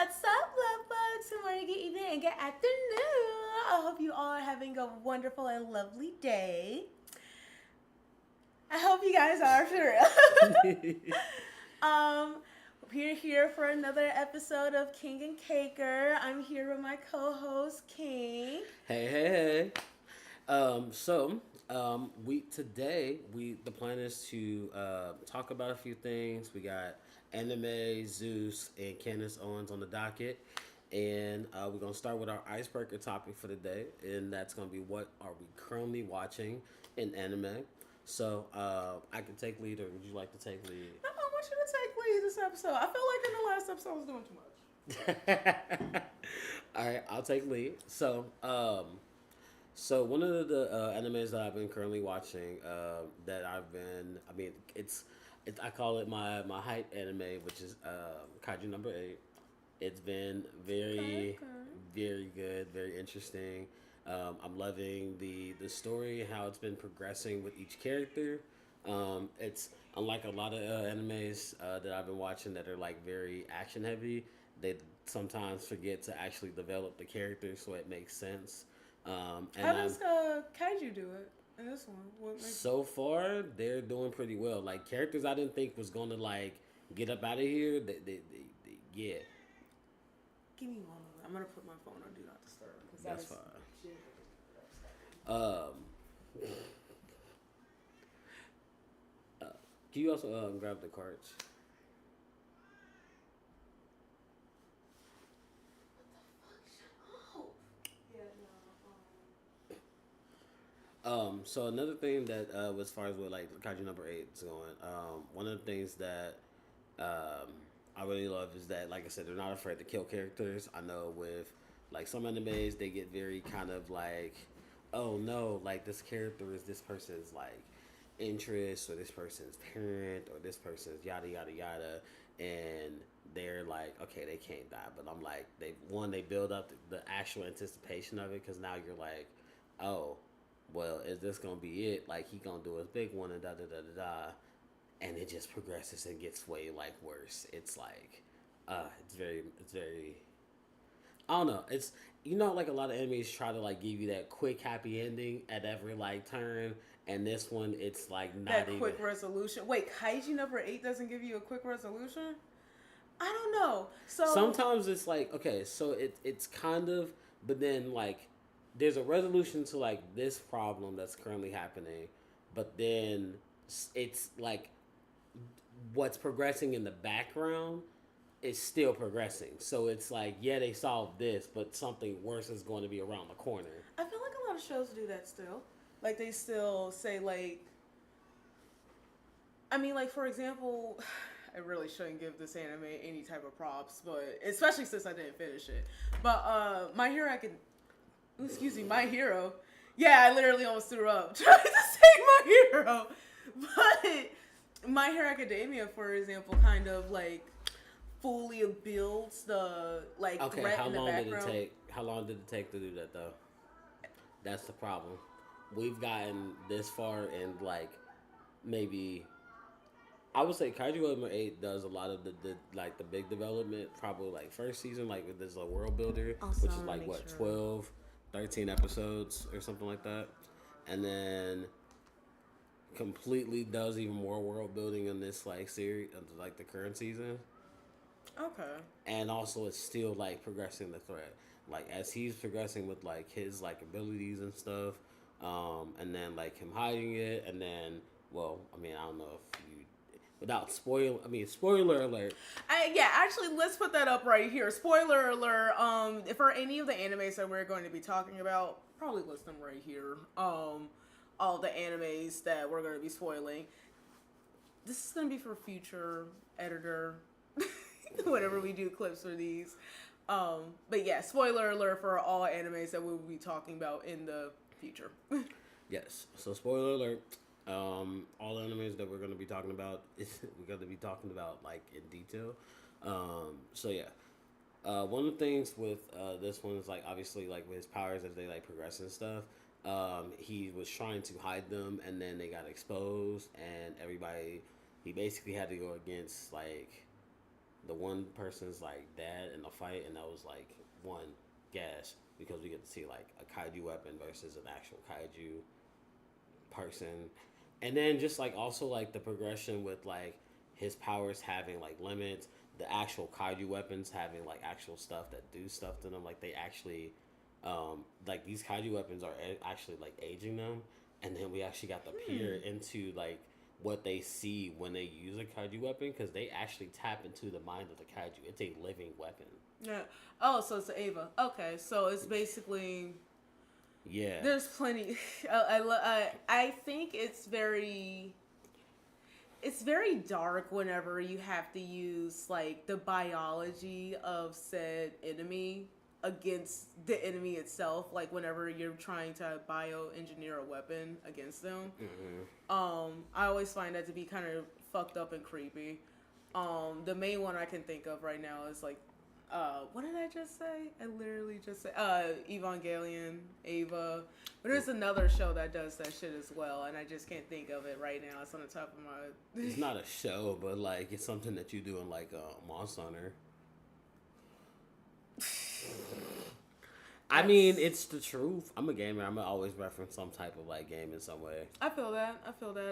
What's up, love bugs? Good morning, good evening, and good afternoon. I hope you all are having a wonderful and lovely day. I hope you guys are for real. um, we're here for another episode of King and Caker. I'm here with my co-host King. Hey. We today the plan is to talk about a few things. We got anime, Zeus, and Candice Owens on the docket, and we're gonna start with our icebreaker topic for the day, and that's gonna be what are we currently watching in anime. So I can take lead, or would you like to take lead? No, I want you to take lead this episode. I feel like in the last episode I was doing too much. All right, I'll take lead. So one of the animes that I've been currently watching, it's I call it my hype anime, which is Kaiju number 8. It's been very, very good, very interesting. I'm loving the story, how it's been progressing with each character. It's unlike a lot of animes that I've been watching that are like very action heavy. They sometimes forget to actually develop the characters so it makes sense. How does Kaiju do it in this one? So far, they're doing pretty well. Like characters I didn't think was gonna like get up out of here. Yeah. Give me one moment. I'm gonna put my phone on Do Not Disturb. That's fine. Um, can you also grab the cards? So another thing that as far as what like Kaiju number 8 is going, one of the things that I really love is that, like I said, they're not afraid to kill characters. I know with like some animes, they get very kind of like, oh no, like this character is this person's like interest or this person's parent or this person's yada yada yada, and they're like, okay, they can't die. But I'm like, they build up the actual anticipation of it because now you're like, oh, well, is this gonna be it? Like he gonna do his big one and da da da da da, and it just progresses and gets way like worse. It's like, it's very. I don't know. It's like a lot of animes try to like give you that quick happy ending at every like turn, and this one it's like not that even quick resolution. Wait, Kaiju number 8 doesn't give you a quick resolution? I don't know. So sometimes it's like okay, so it's kind of, but then like there's a resolution to like this problem that's currently happening, but then it's like what's progressing in the background is still progressing. So it's like, yeah, they solved this, but something worse is going to be around the corner. I feel like a lot of shows do that still. Like they still say like, I mean, like for example, I really shouldn't give this anime any type of props, but especially since I didn't finish it. But My Hero My Hero. Yeah, I literally almost threw up trying to say My Hero. But My Hero Academia, for example, kind of like fully builds the like threat in the background. How long did it take to do that though? That's the problem. We've gotten this far and like maybe I would say Kaiju number 8 does a lot of the big development, probably like first season, like there's a world builder, Also, which is like what, 12, 13 episodes or something like that. And then completely does even more world building in this like series, like the current season. Okay. And also it's still like progressing the threat. Like as he's progressing with like his like abilities and stuff, and then like him hiding it, and then well, I mean I don't know if you without spoiler alert. Actually, let's put that up right here. Spoiler alert. For any of the animes that we're going to be talking about, probably list them right here. All the animes that we're going to be spoiling. This is going to be for future editor. Whenever we do clips for these. But yeah, spoiler alert for all animes that we will be talking about in the future. Yes. So spoiler alert. All the animes that we're going to be talking about we're going to be talking about like in detail. So yeah. One of the things with this one is like obviously like with his powers as they like progress and stuff. He was trying to hide them and then they got exposed and everybody he basically had to go against like the one person's like dad in the fight, and that was like one gas because we get to see like a kaiju weapon versus an actual kaiju person, and then just like also like the progression with like his powers having like limits, the actual kaiju weapons having like actual stuff that do stuff to them, like they actually like these kaiju weapons are actually like aging them, and then we actually got to peer into like what they see when they use a kaiju weapon, because they actually tap into the mind of the kaiju. It's a living weapon. Yeah. Oh, so it's Ava. Okay, so it's basically. Yeah. There's plenty. I think it's very dark whenever you have to use like the biology of said enemy against the enemy itself. Like whenever you're trying to bioengineer a weapon against them. I always find that to be kind of fucked up and creepy. The main one I can think of right now is like, what did I just say? I literally just said Evangelion, Ava. But there's another show that does that shit as well, and I just can't think of it right now. It's on the top of my. It's not a show, but like it's something that you do in like Monster Hunter. I mean, it's the truth. I'm a gamer. I'm gonna always reference some type of like game in some way. I feel that.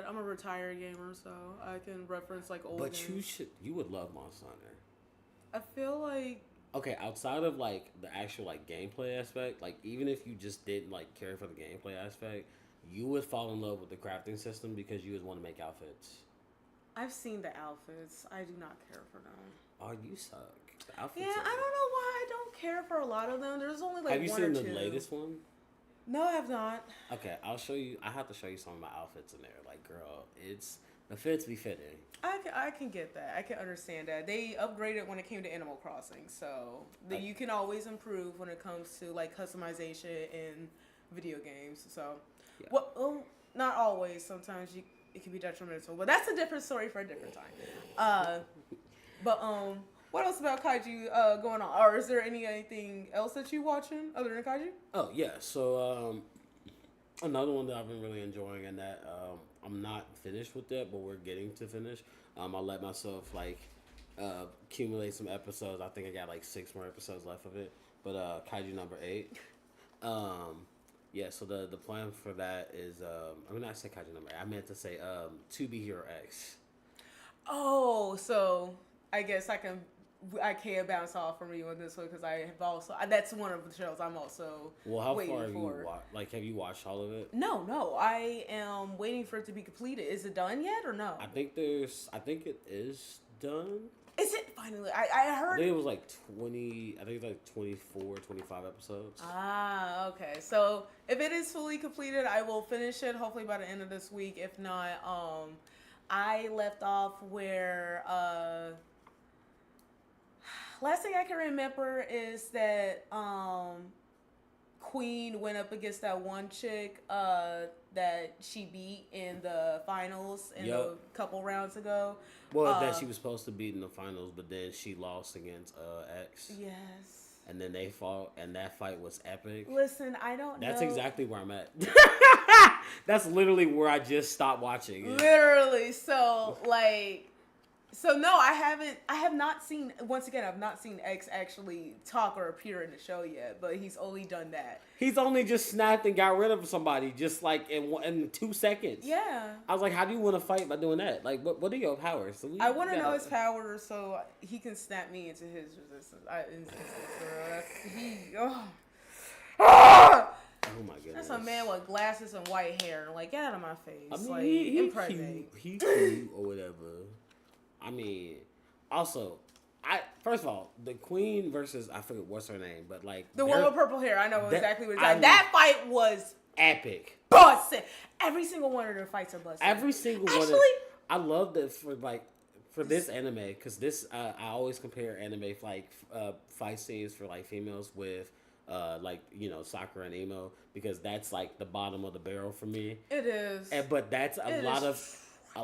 I'm a retired gamer, so I can reference like old. But games. you would love Monster Hunter. I feel like. Okay, outside of like the actual like gameplay aspect, like even if you just didn't like care for the gameplay aspect, you would fall in love with the crafting system because you would want to make outfits. I've seen the outfits. I do not care for them. Oh, you suck. The outfits. Yeah, I don't know why I don't care for a lot of them. There's only like have you one seen or the two. latest one? No, I have not. Okay, I'll show you. I have to show you some of my outfits in there. Like, girl, the fits be fitting. I can get that. I can understand that. They upgraded when it came to Animal Crossing, so you can always improve when it comes to like customization in video games. So, yeah. Well, not always. Sometimes it can be detrimental, but that's a different story for a different time. What else about kaiju going on? Or is there anything else that you watching other than kaiju? Oh yeah, so another one that I've been really enjoying, and that I'm not finished with that, but we're getting to finish. I'll let myself like accumulate some episodes. I think I got like 6 more episodes left of it. But kaiju number 8. Yeah, so the plan for that is I mean, I said kaiju number 8. I meant to say To Be Hero X. Oh, so I guess I can't bounce off from you on this one because I have also that's one of the shows I'm also how waiting far have for. you like have you watched all of it? No, I am waiting for it to be completed. Is it done yet or no? I think it is done. Is it finally? I heard. I think it was like 20. I think it's like 24, 25 episodes. Ah, okay. So if it is fully completed, I will finish it hopefully by the end of this week. If not, I left off where last thing I can remember is that Queen went up against that one chick that she beat in the finals a couple rounds ago. Well, that she was supposed to beat in the finals, but then she lost against X. Yes. And then they fought, and that fight was epic. Listen, I don't know. That's exactly where I'm at. That's literally where I just stopped watching it. Literally. So no, I have not seen, once again, I've not seen X actually talk or appear in the show yet, but he's only done that. He's only just snapped and got rid of somebody just like in 2 seconds. Yeah. I was like, how do you want to fight by doing that? Like, what are your powers? So I want to know his powers so he can snap me into his resistance. Oh my goodness. That's a man with glasses and white hair. Like, get out of my face. I mean, like, impregnate. He cute or whatever. I mean, also, first of all, the Queen versus, I forget what's her name, but like the one with purple hair. I know exactly what it's like. mean, That fight was epic. busted. Every single one of their fights are busted. Every single one. Actually, I love that for this anime, because this I always compare anime fight scenes for like females with like, you know, Sakura and Emo, because that's like the bottom of the barrel for me. It is. But that's a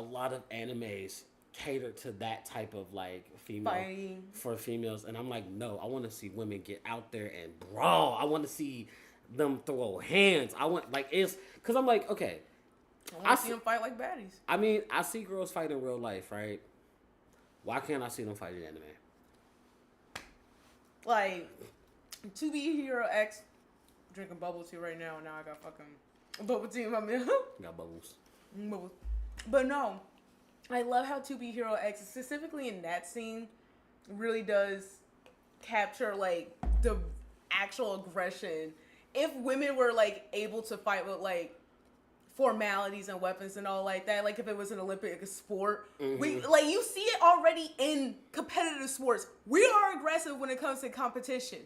lot of animes cater to that type of like female fighting for females, and I'm like, no, I want to see women get out there and brawl. I want to see them throw hands. I want because I'm like, okay, I want to see them fight like baddies. I mean, I see girls fight in real life, right? Why can't I see them fight in anime? Like, To Be Hero X, drinking bubble tea right now. Now I got fucking bubble tea in my milk. Got bubbles. Bubbles. But no, I love how To Be Hero X, specifically in that scene, really does capture, like, the actual aggression. If women were, like, able to fight with, like, formalities and weapons and all like that, like if it was an Olympic sport, we like you see it already in competitive sports. We are aggressive when it comes to competition.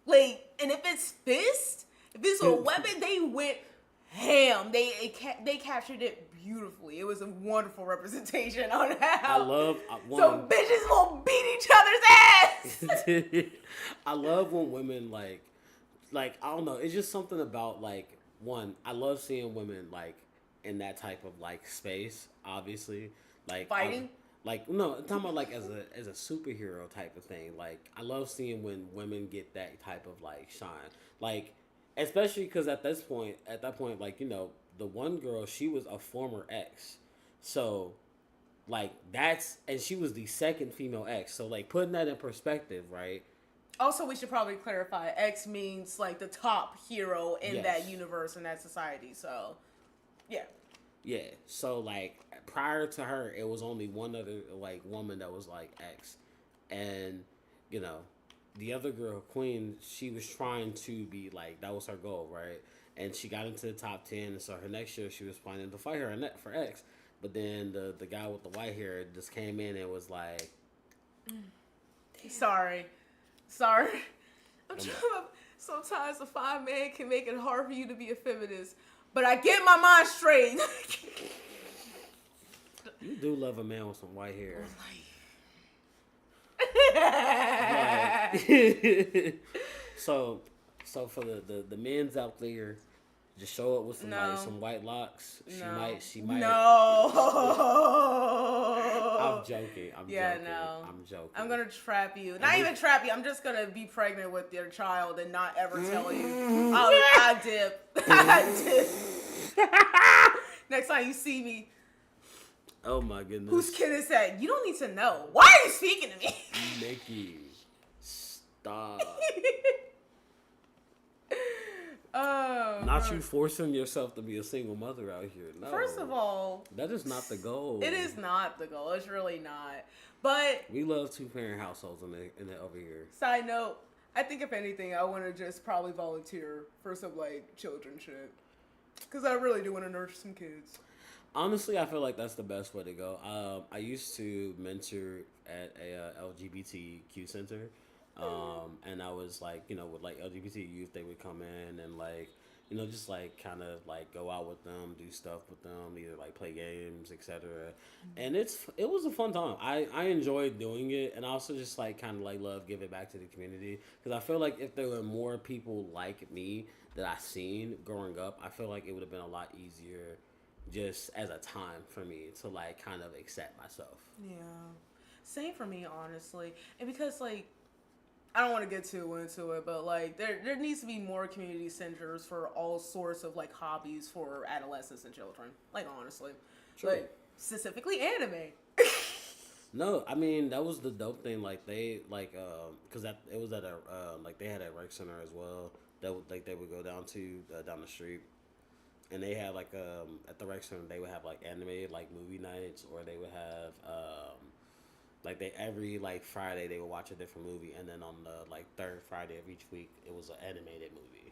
Like, and if it's fist, if it's a weapon, they went ham. They captured it beautifully. It was a wonderful representation on how so bitches will beat each other's ass. I love when women like I don't know. It's just something about like. One, I love seeing women like in that type of like space. Obviously, like fighting. No, I'm talking about like as a superhero type of thing. Like I love seeing when women get that type of like shine. Like especially because at that point, like you know, the one girl, she was a former ex, so like and she was the second female ex. So like putting that in perspective, right? Also, we should probably clarify, X means, like, the top hero in that universe and that society, so, yeah. Yeah, so, like, prior to her, it was only one other, like, woman that was, like, X. And, you know, the other girl, Queen, she was trying to be, like, that was her goal, right? And she got into the top 10, and so her next year, she was planning to fight her for X. But then the guy with the white hair just came in and was like... Sorry. I'm trying to, sometimes a fine man can make it hard for you to be a feminist, but I get my mind straight. You do love a man with some white hair. So for the men's out there, just show up with some white locks. She might. No. I'm joking. I'm joking. I'm gonna trap you. Not even trap you. I'm just gonna be pregnant with your child and not ever tell you. I dip. Next time you see me. Oh my goodness. Whose kid is that? You don't need to know. Why are you speaking to me? Nikki, stop. Not you forcing yourself to be a single mother out here. No. First of all, that is not the goal. It is not the goal. It's really not. But we love 2-parent households in it over here. Side note, I think if anything, I want to just probably volunteer for some like children shit, because I really do want to nurture some kids. Honestly, I feel like that's the best way to go. I used to mentor at a LGBTQ center. And I was like, you know, with like LGBT youth, they would come in and like, you know, just like kind of like go out with them, do stuff with them, either like play games, etc. And it was a fun time. I enjoyed doing it, and I also just like kind of like love giving back to the community, because I feel like if there were more people like me that I seen growing up, I feel like it would have been a lot easier just as a time for me to like kind of accept myself. Yeah, same for me, honestly, and because like. I don't want to get too into it, but like there needs to be more community centers for all sorts of like hobbies for adolescents and children. Like honestly, like specifically anime. No, I mean that was the dope thing. Like they like because it was at a like they had a rec center as well. That would like they would go down to down the street, and they had like at the rec center they would have like animated like movie nights, or they would have like they every like Friday they would watch a different movie, and then on the like third Friday of each week it was an animated movie.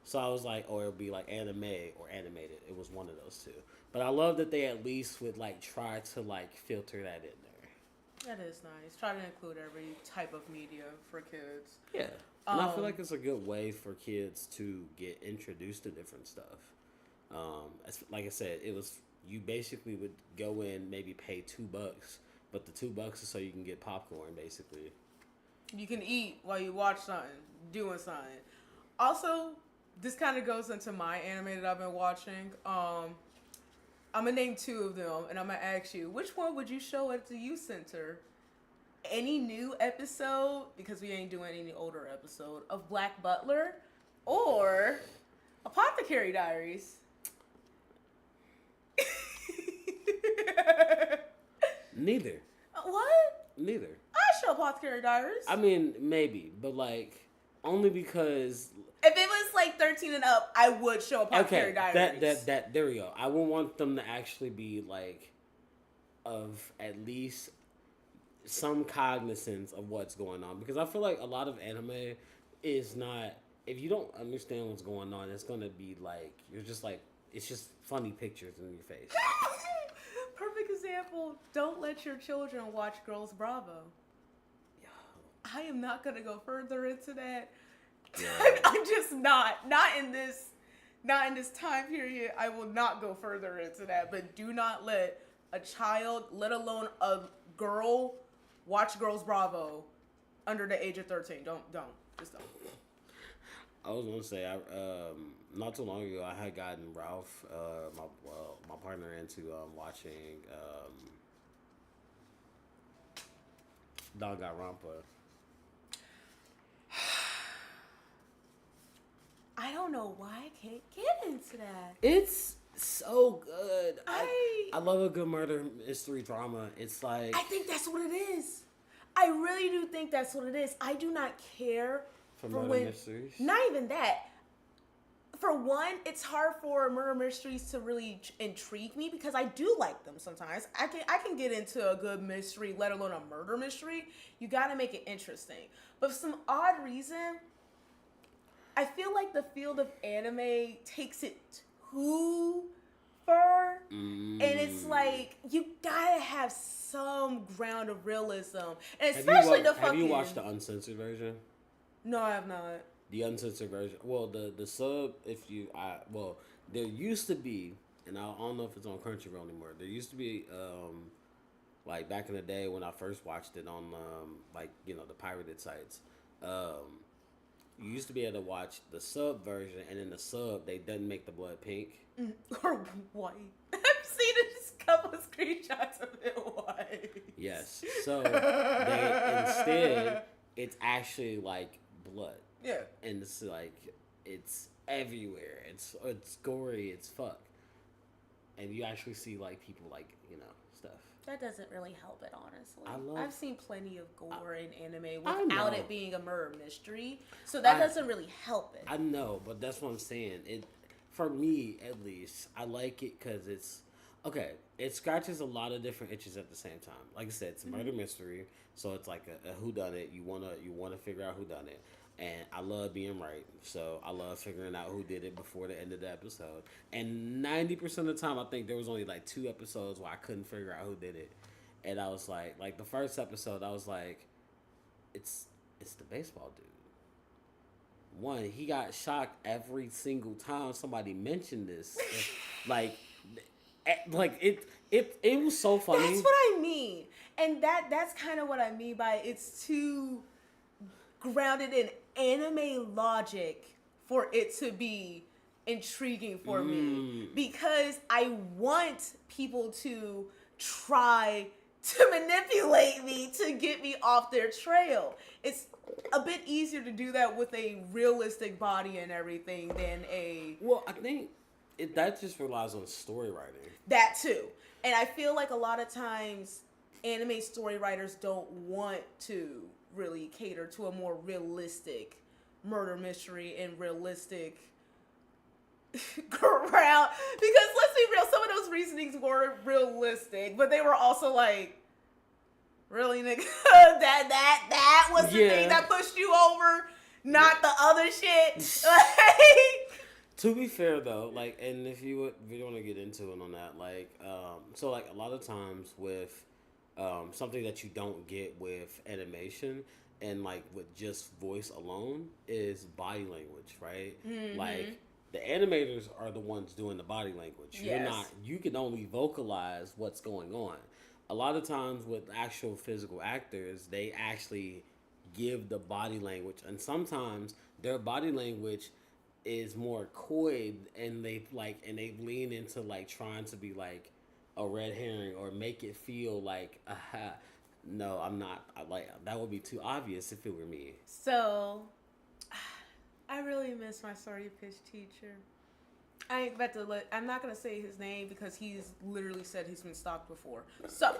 So I was like, or it would be like anime or animated. It was one of those two. But I love that they at least would like try to like filter that in there. That is nice. Try to include every type of media for kids. Yeah. And I feel like it's a good way for kids to get introduced to different stuff. Like I said, it was you basically would go in, maybe pay $2. But the $2 is so you can get popcorn, basically. You can eat while you watch something, doing something. Also, this kind of goes into my anime that I've been watching. I'm going to name 2 of them, and I'm going to ask you, which one would you show at the youth center? Any new episode, because we ain't doing any older episode, of Black Butler, or Apothecary Diaries? Neither. What? Neither. I show Apothecary Diaries. I mean, maybe, but like only because if it was like 13 and up, I would show Apothecary Diaries. That there we go. I would want them to actually be like of at least some cognizance of what's going on, because I feel like a lot of anime is not, if you don't understand what's going on, it's gonna be like you're just like, it's just funny pictures in your face. Perfect example. Don't let your children watch Girls Bravo. I am not gonna go further into that. Yeah. I'm just not in this time period. I will not go further into that. But do not let a child, let alone a girl, watch Girls Bravo under the age of 13. Just don't. I was gonna say, not too long ago, I had gotten Ralph, my partner, into watching Danganronpa. I don't know why I can't get into that. It's so good. I love a good murder mystery drama. It's like, I think that's what it is. I really do think that's what it is. I do not care for murder mysteries. Not even that. For one, it's hard for murder mysteries to really intrigue me because I do like them sometimes. I can get into a good mystery, let alone a murder mystery. You got to make it interesting. But for some odd reason, I feel like the field of anime takes it too far. And it's like, you gotta have some ground of realism. And especially have you watched the uncensored version? No, I have not. The uncensored version. Well, the sub, there used to be, and I don't know if it's on Crunchyroll anymore. There used to be, like back in the day when I first watched it on, the pirated sites. You used to be able to watch the sub version, and in the sub, they doesn't make the blood pink. Or white. I've seen a couple of screenshots of it white. Yes. So, instead, it's actually like blood. Yeah. And it's like, it's everywhere. It's gory, it's fuck. And you actually see like people like, stuff. That doesn't really help it, honestly. I've seen plenty of gore in anime without it being a murder mystery. So that doesn't really help it. I know, but that's what I'm saying. For me, at least, I like it because it scratches a lot of different itches at the same time. Like I said, it's a murder mystery, so it's like a whodunit. You wanna figure out who done it. And I love being right, so I love figuring out who did it before the end of the episode. And 90% of the time, I think there was only like 2 episodes where I couldn't figure out who did it. And I was like the first episode, I was like, it's the baseball dude. One, he got shocked every single time somebody mentioned this. Like it was so funny. That's what I mean, and that's kind of what I mean by it's too grounded in anime logic for it to be intriguing for me, because I want people to try to manipulate me to get me off their trail. It's a bit easier to do that with a realistic body and everything than a... Well, I think that just relies on story writing. That too. And I feel like a lot of times anime story writers don't want to really cater to a more realistic murder mystery and realistic ground, because let's be real, some of those reasonings were realistic, but they were also like, really, nigga? that was the thing that pushed you over, not the other shit. To be fair though, like, and if you want to get into it on that, like, so like a lot of times with something that you don't get with animation and like with just voice alone is body language, right? Mm-hmm. Like, the animators are the ones doing the body language. Yes. You can only vocalize what's going on. A lot of times with actual physical actors, they actually give the body language, and sometimes their body language is more coy, and they lean into like trying to be like a red herring or make it feel like, no, I'm not. That would be too obvious if it were me. So, I really miss my Sorry Pitch teacher. I'm not gonna say his name because he's literally said he's been stalked before. So,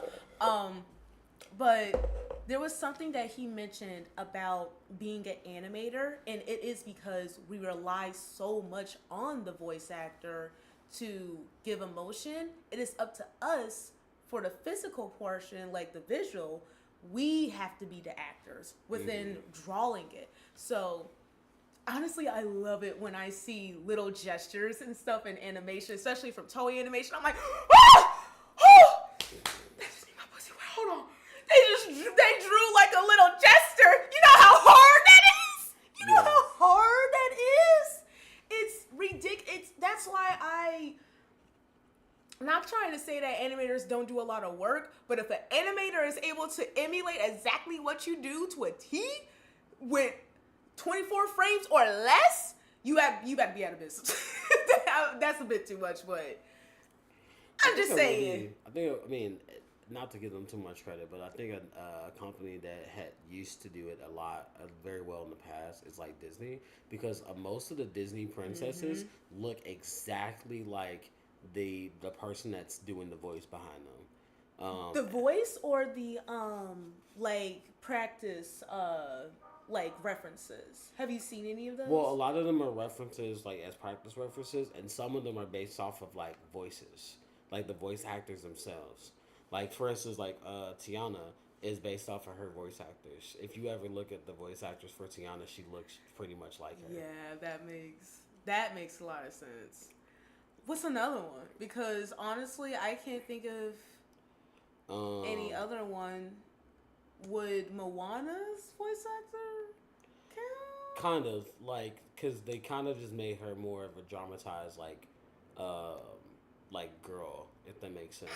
but There was something that he mentioned about being an animator, and it is because we rely so much on the voice actor to give emotion. It is up to us for the physical portion, like the visual. We have to be the actors within drawing it. So honestly, I love it when I see little gestures and stuff in animation, especially from Toei Animation. I'm like, ah! Oh! That just made my pussy wet. Hold on. They drew like a little gesture. You know how hard that is? You know how hard that is? It's ridiculous. That's why I'm not trying to say that animators don't do a lot of work, but if an animator is able to emulate exactly what you do to a T with 24 frames or less, you better be out of business. That's a bit too much, but I'm just saying. I mean, not to give them too much credit, but I think a company that had used to do it a lot, very well in the past, is like Disney, because most of the Disney princesses look exactly like the person that's doing the voice behind them. The voice or the like practice like references. Have you seen any of those? Well, a lot of them are references, like as practice references, and some of them are based off of like voices, like the voice actors themselves. Like for instance, like Tiana is based off of her voice actors. If you ever look at the voice actors for Tiana, she looks pretty much like her. Yeah, that makes a lot of sense. What's another one? Because honestly, I can't think of any other one. Would Moana's voice actor count? Kind of, like, because they kind of just made her more of a dramatized, like girl, if that makes sense.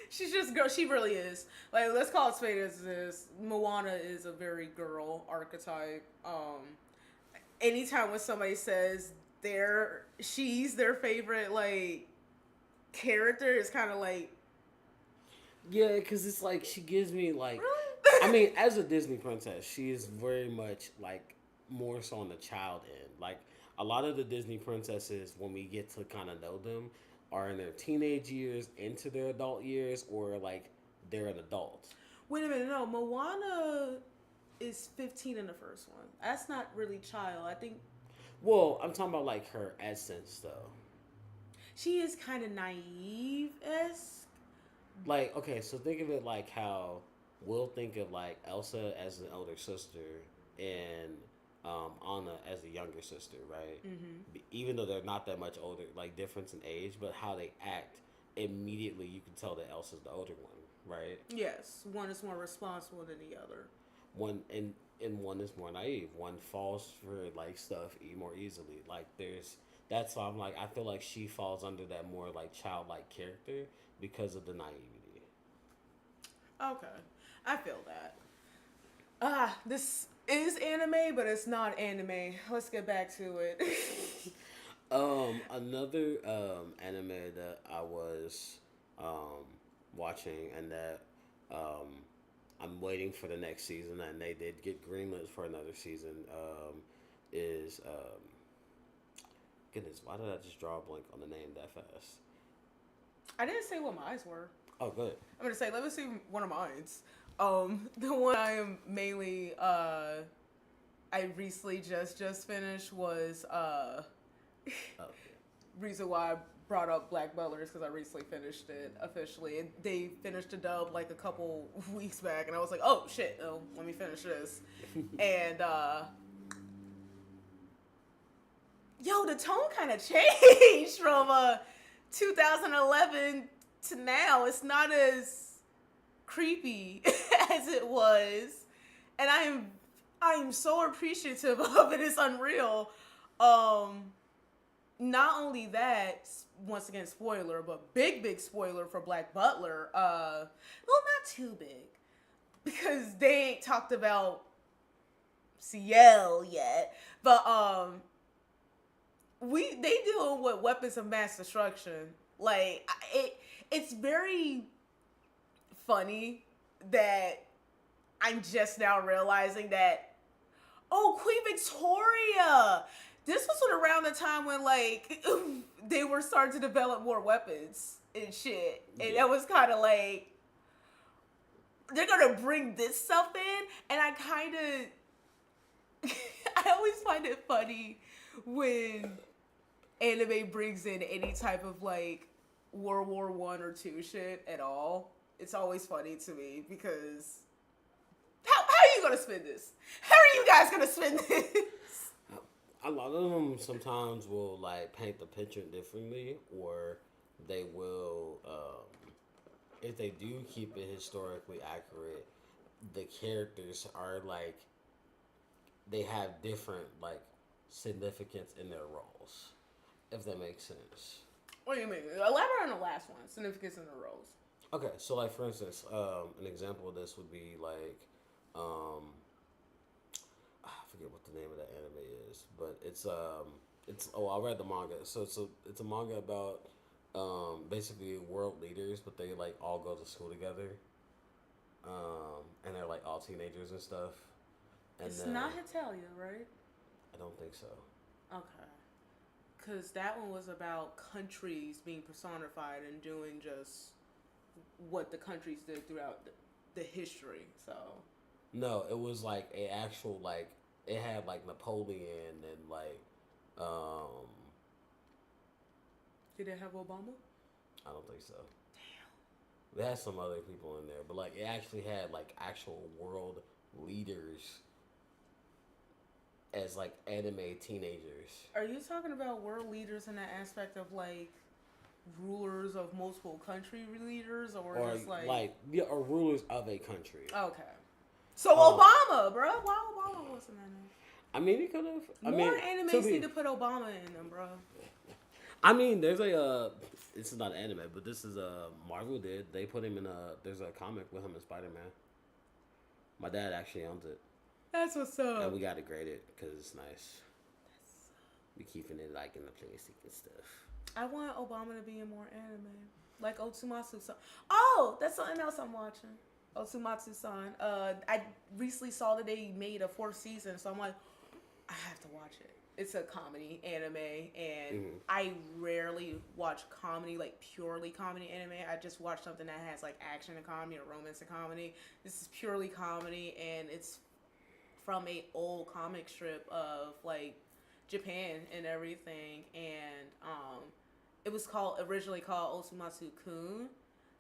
She's just girl. She really is. Like, let's call it spade as this. Moana is a very girl archetype. Anytime when somebody says she's their favorite like character, it's kind of like. Yeah, because it's like she gives me like. Really? I mean, as a Disney princess, she is very much like more so on the child end. Like a lot of the Disney princesses, when we get to kind of know them, are in their teenage years, into their adult years, or like they're an adult. Wait a minute, no. Moana is 15 in the first one. That's not really child. I think. Well, I'm talking about like her essence though. She is kind of naive-esque. Like, okay, so think of it like how we'll think of like Elsa as an older sister and Anna as a younger sister, right? Mm-hmm. Even though they're not that much older, like difference in age, but how they act, immediately you can tell that Elsa's the older one, right? Yes, one is more responsible than the other. One and one is more naive. One falls for like stuff more easily. Like that's why I'm like I feel like she falls under that more like childlike character because of the naivety. Okay, I feel that. This is anime, but it's not anime. Let's get back to it. Another anime that I was watching and that I'm waiting for the next season, and they did get greenlit for another season. Is goodness, why did I just draw a blank on the name that fast? I didn't say what my eyes were. Oh, good. I'm gonna say, let me see one of mine's. The one I am mainly I recently just finished was reason why I brought up Black Butlers because I recently finished it officially. They finished the dub like a couple weeks back, and I was like, oh shit, let me finish this. And the tone kind of changed from 2011 to now. It's not as creepy as it was, and I am so appreciative of it. It's unreal. Not only that, once again, spoiler, but big spoiler for Black Butler. Well, not too big, because they ain't talked about Ciel yet, but they dealing with weapons of mass destruction. Like it's very funny that I'm just now realizing that. Oh, Queen Victoria. This was around the time when, like, they were starting to develop more weapons and shit. And that was kind of like, they're gonna bring this stuff in, and I kind of, I always find it funny when anime brings in any type of like World War I or II shit at all. It's always funny to me because how are you gonna spin this? How are you guys gonna spin this? A lot of them sometimes will like paint the picture differently, or they will, if they do keep it historically accurate, the characters are like they have different like significance in their roles, if that makes sense. What do you mean? Elaborate on the last one. Significance in the roles. Okay, so like for instance, an example of this would be like, I forget what the name of that anime is, but it's I read the manga, so it's a manga about basically world leaders, but they like all go to school together, and they're like all teenagers and stuff. And it's then, not Hetalia, right? I don't think so. Okay. Because that one was about countries being personified and doing just what the countries did throughout the history. So No, it was like a actual like it had like Napoleon and like did it have Obama? I don't think so. Damn. It had some other people in there, but like it actually had like actual world leaders as like anime teenagers. Are you talking about world leaders in the aspect of like rulers of multiple country leaders, or just like yeah, or rulers of a country? Okay. So Obama, bro. Why Obama wasn't in it? I mean, he could have. More animes need to put Obama in them, bro. I mean, there's this is not an anime, but this is Marvel did. They put him in there's a comic with him and Spider-Man. My dad actually owns it. That's what's up. And we got to grade it because it's nice. We keeping it like in the plastic and stuff. I want Obama to be in more anime. Like Otsumatsu-san. Oh, that's something else I'm watching. Otsumatsu-san. I recently saw that they made a 4th season, so I'm like, I have to watch it. It's a comedy anime, and I rarely watch comedy, like purely comedy anime. I just watch something that has like action and comedy or romance and comedy. This is purely comedy, and it's from a old comic strip of like Japan and everything, and it was originally called Otsumatsu-kun.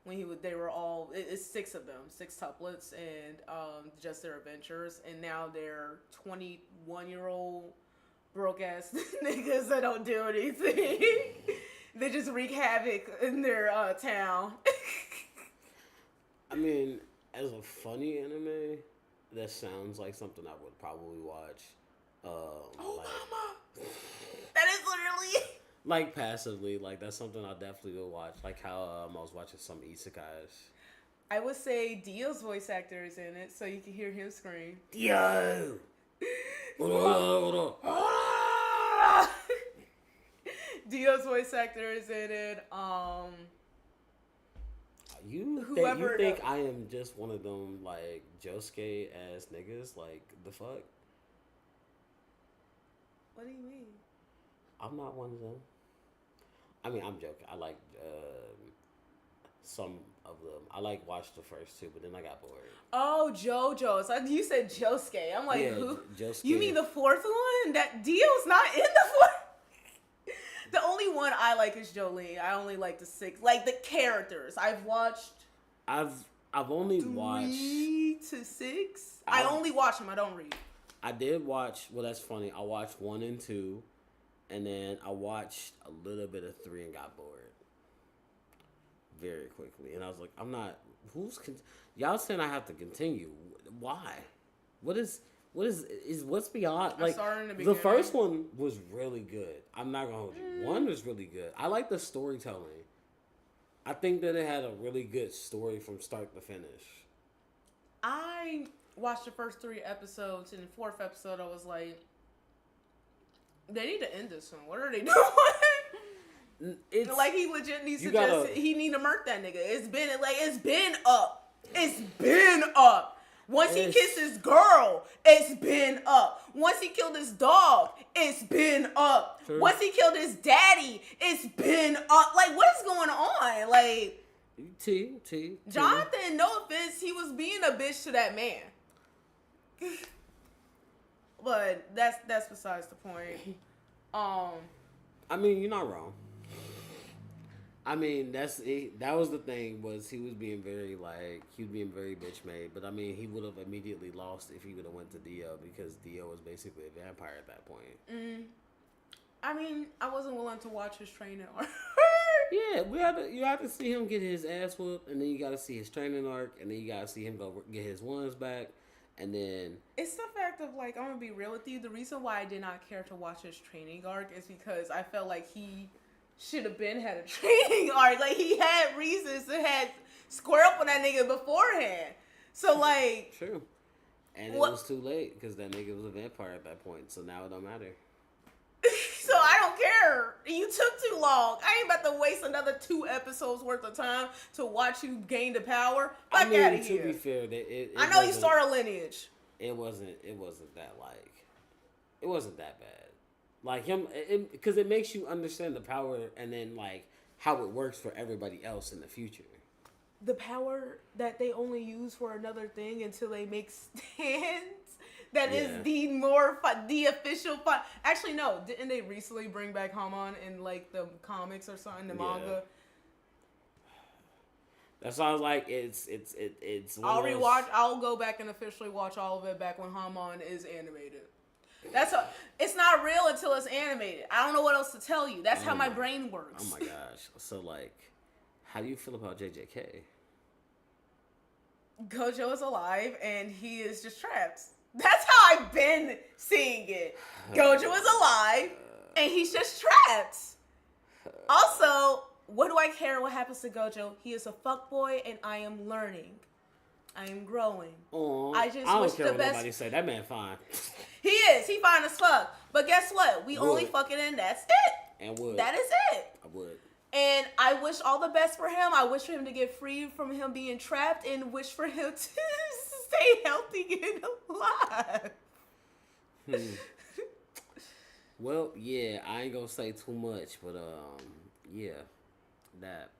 When they were all, it's 6 of them, 6 tuplets, and just their adventures, and now they're 21-year-old broke ass niggas that don't do anything. They just wreak havoc in their town. I mean, as a funny anime, that sounds like something I would probably watch. Obama. That is literally. Like passively, like that's something I definitely will watch. Like how I was watching some isekais. I would say Dio's voice actor is in it, so you can hear him scream. Dio. Hold on. Dio's voice actor is in it. You think I am just one of them like Josuke ass niggas? Like the fuck? What do you mean? I'm not one of them. I mean, I'm joking. I like some of them. I like watched the first 2, but then I got bored. Oh, JoJo. So you said Josuke. I'm like, yeah, who? Josuke. You mean the 4th one? That Dio's not in the 4th. The only one I like is Jolene. I only like the 6, like the characters. I've only watched 3 to 6. I only watch them. I don't read. I did watch. Well, that's funny. I watched 1 and 2, and then I watched a little bit of 3 and got bored very quickly. And I was like, I'm not. Y'all saying I have to continue? Why? What's beyond? Like the first one was really good. I'm not gonna hold you. 1 was really good. I like the storytelling. I think that it had a really good story from start to finish. I watched the first 3 episodes, and the 4th episode, I was like, they need to end this one. What are they doing? It's like he legit needs to he need to murk that nigga. It's been up. It's been up. Once he kissed his girl, it's been up. Once he killed his dog, it's been up. True. Once he killed his daddy, it's been up. Like, what is going on? Like, T. Jonathan, no offense, he was being a bitch to that man. But that's besides the point. I mean, you're not wrong. I mean, that was the thing, was he was being very bitch made. But I mean, he would have immediately lost if he would have went to Dio, because Dio was basically a vampire at that point. I mean, I wasn't willing to watch his training arc. Yeah, you have to see him get his ass whooped, and then you got to see his training arc, and then you got to see him go get his ones back, and then it's the fact of, like, I'm gonna be real with you. The reason why I did not care to watch his training arc is because I felt like he should have had a training arc. Like, he had reasons to had square up on that nigga beforehand. So, like, true, and it was too late because that nigga was a vampire at that point. So now it don't matter. So I don't care. You took too long. I ain't about to waste another 2 episodes worth of time to watch you gain the power. Fuck out of here. To be fair, I know you start a lineage. It wasn't that it wasn't that bad. Like him, because it makes you understand the power and then like how it works for everybody else in the future. The power that they only use for another thing until they make stands. That is the official fun. Actually, no. Didn't they recently bring back Hamon in like the comics or something, the manga? That sounds like it's. I'll go back and officially watch all of it back when Hamon is animated. It's not real until it's animated. I don't know what else to tell you. That's how my brain works. Oh my gosh! So like, how do you feel about JJK? Gojo is alive and he is just trapped. That's how I've been seeing it. Gojo is alive, and he's just trapped. Also, what do I care what happens to Gojo? He is a fuckboy, and I am learning. I am growing. I don't care what nobody say. That man fine. He is. He fine as fuck. But guess what? We only fucking and that's it. And would. That is it. I would. And I wish all the best for him. I wish for him to get free from him being trapped, and wish for him to stay healthy and alive. Well, yeah, I ain't gonna say too much, but yeah, that.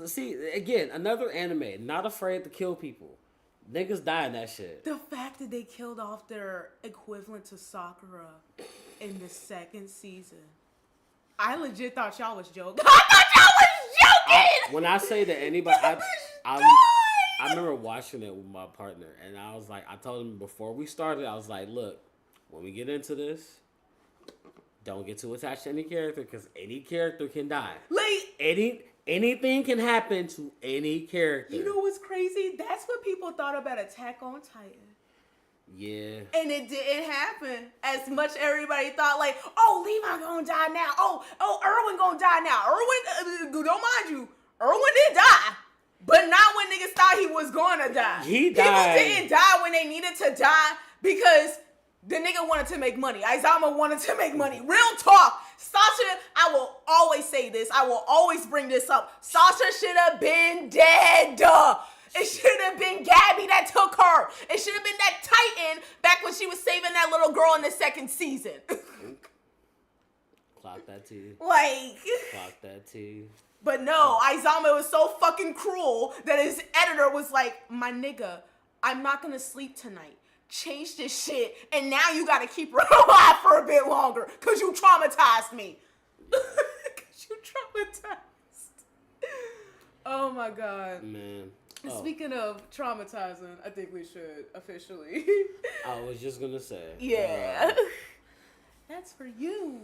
See again, another anime not afraid to kill people. Niggas die in that shit. The fact that they killed off their equivalent to Sakura in the 2nd season. I legit thought y'all was joking. I thought y'all was joking! When I say that anybody... I remember watching it with my partner, and I was like, I told him before we started, I was like, look, when we get into this, don't get too attached to any character, because any character can die. Like... Anything can happen to any character. You know what's crazy? That's what people thought about Attack on Titan. Yeah. And it didn't happen as much everybody thought, like, oh, Levi gonna die now. Oh, Erwin gonna die now. Erwin, don't mind you, Erwin did die. But not when niggas thought he was gonna die. He died. People didn't die when they needed to die because the nigga wanted to make money. Aizawa wanted to make money. Real talk. Sasha, I will always say this. I will always bring this up. Sasha should have been dead. It should have been Gabby that took her. It should have been that Titan back when she was saving that little girl in the 2nd season. Clock that too. Clock that too. But no, Aizawa was so fucking cruel that his editor was like, my nigga, I'm not gonna sleep tonight. Change this shit, and now you gotta keep her alive for a bit longer, cause you traumatized me. Cause you traumatized. Oh my god. Man. Speaking of traumatizing, I think we should officially. I was just gonna say. Yeah. That's for you.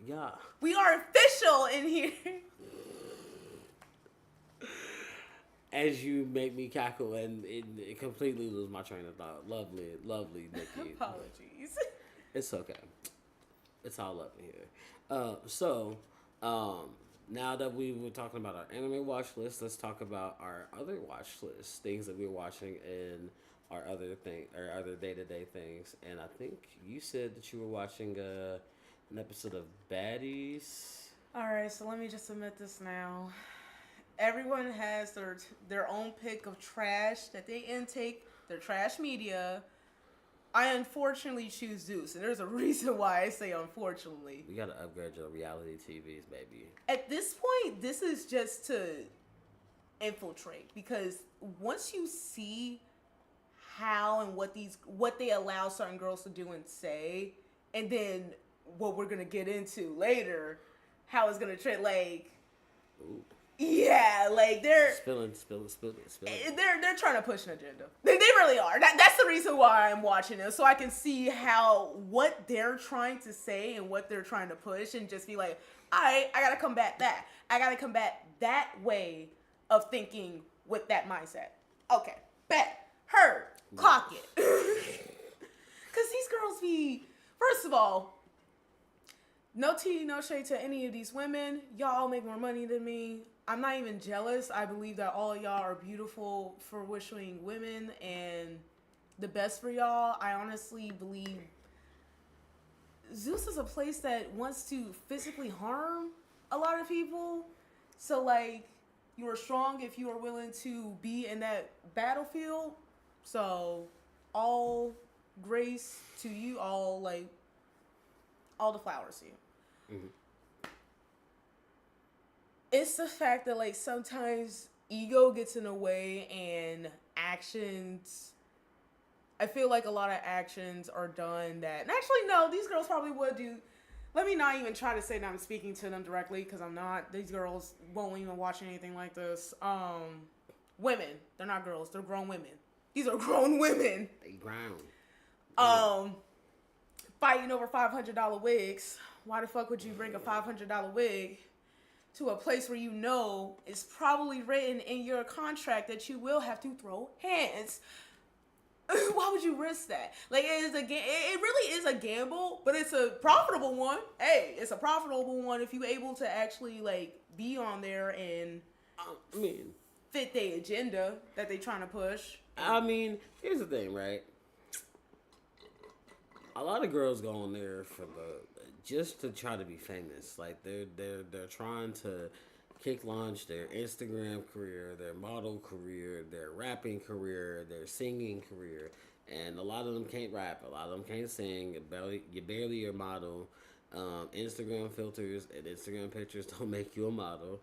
Yeah. We are official in here. As you make me cackle and it completely lose my train of thought. Lovely, Nikki. Apologies. It's okay. It's all up in here. So, now that we were talking about our anime watch list, let's talk about our other watch list, things that we're watching and our other day-to-day things. And I think you said that you were watching an episode of Baddies. All right, so let me just admit this now. Everyone has their own pick of trash that they intake, their trash media. I unfortunately choose Zeus, and there's a reason why I say unfortunately. We gotta upgrade your reality TVs, baby. At this point, this is just to infiltrate, because once you see how and what they allow certain girls to do and say, and then what we're gonna get into later, how it's gonna trend, like, Ooh. yeah, like they're spilling. They're trying to push an agenda. They really are. That's the reason why I'm watching this, so I can see how what they're trying to say and what they're trying to push, and just be like, all right, I gotta combat that. I gotta combat that way of thinking with that mindset. Okay, bet. Heard. Clock it. Because these girls be, first of all, no tea, no shade to any of these women. Y'all make more money than me. I'm not even jealous. I believe that all of y'all are beautiful, fruition women, and the best for y'all. I honestly believe Zeus is a place that wants to physically harm a lot of people. So, like, you are strong if you are willing to be in that battlefield. So, all grace to you, all the flowers to you. Mm-hmm. It's the fact that, like, sometimes ego gets in the way, and actions, I feel like a lot of actions are done that, and actually, no, these girls probably would do. Let me not even try to say that I'm speaking to them directly, because I'm not. These girls won't even watch anything like this. Women, they're not girls, they're grown women. These are grown women. They ground. Fighting over $500 wigs. Why the fuck would you bring a $500 wig to a place where you know it's probably written in your contract that you will have to throw hands? Why would you risk that? Like, it really is a gamble, but it's a profitable one. Hey, it's a profitable one if you're able to actually, like, be on there and fit the agenda that they trying to push. I mean, here's the thing, right? A lot of girls go on there for just to try to be famous. Like, they're trying to kick launch their Instagram career, their model career, their rapping career, their singing career, and a lot of them can't rap. A lot of them can't sing. You barely a model. Instagram filters and Instagram pictures don't make you a model.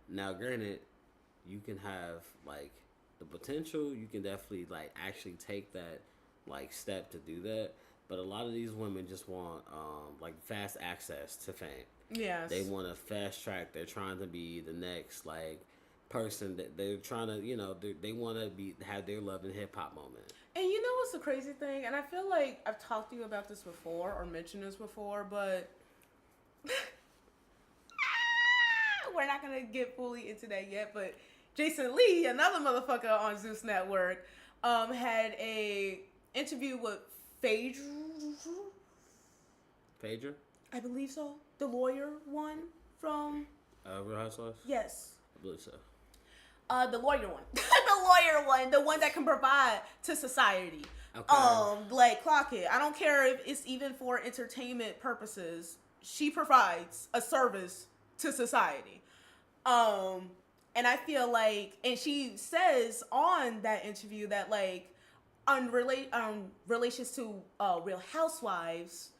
Now, granted, you can have, like, the potential. You can definitely, like, actually take that, like, step to do that. But a lot of these women just want, like, fast access to fame. Yes. They want to fast track. They're trying to be the next, like, person that they're trying to, you know, they want to have their love and hip hop moment. And you know what's the crazy thing? And I feel like I've talked to you about this before or mentioned this before, but we're not going to get fully into that yet. But Jason Lee, another motherfucker on Zeus Network, had a interview with Phaedra. I believe so. The lawyer one from Real Housewives? Yes. I believe so. The lawyer one. The one that can provide to society. Okay. Like, clock it. I don't care if it's even for entertainment purposes. She provides a service to society. And I feel like, and she says on that interview that, like, on relations to Real Housewives,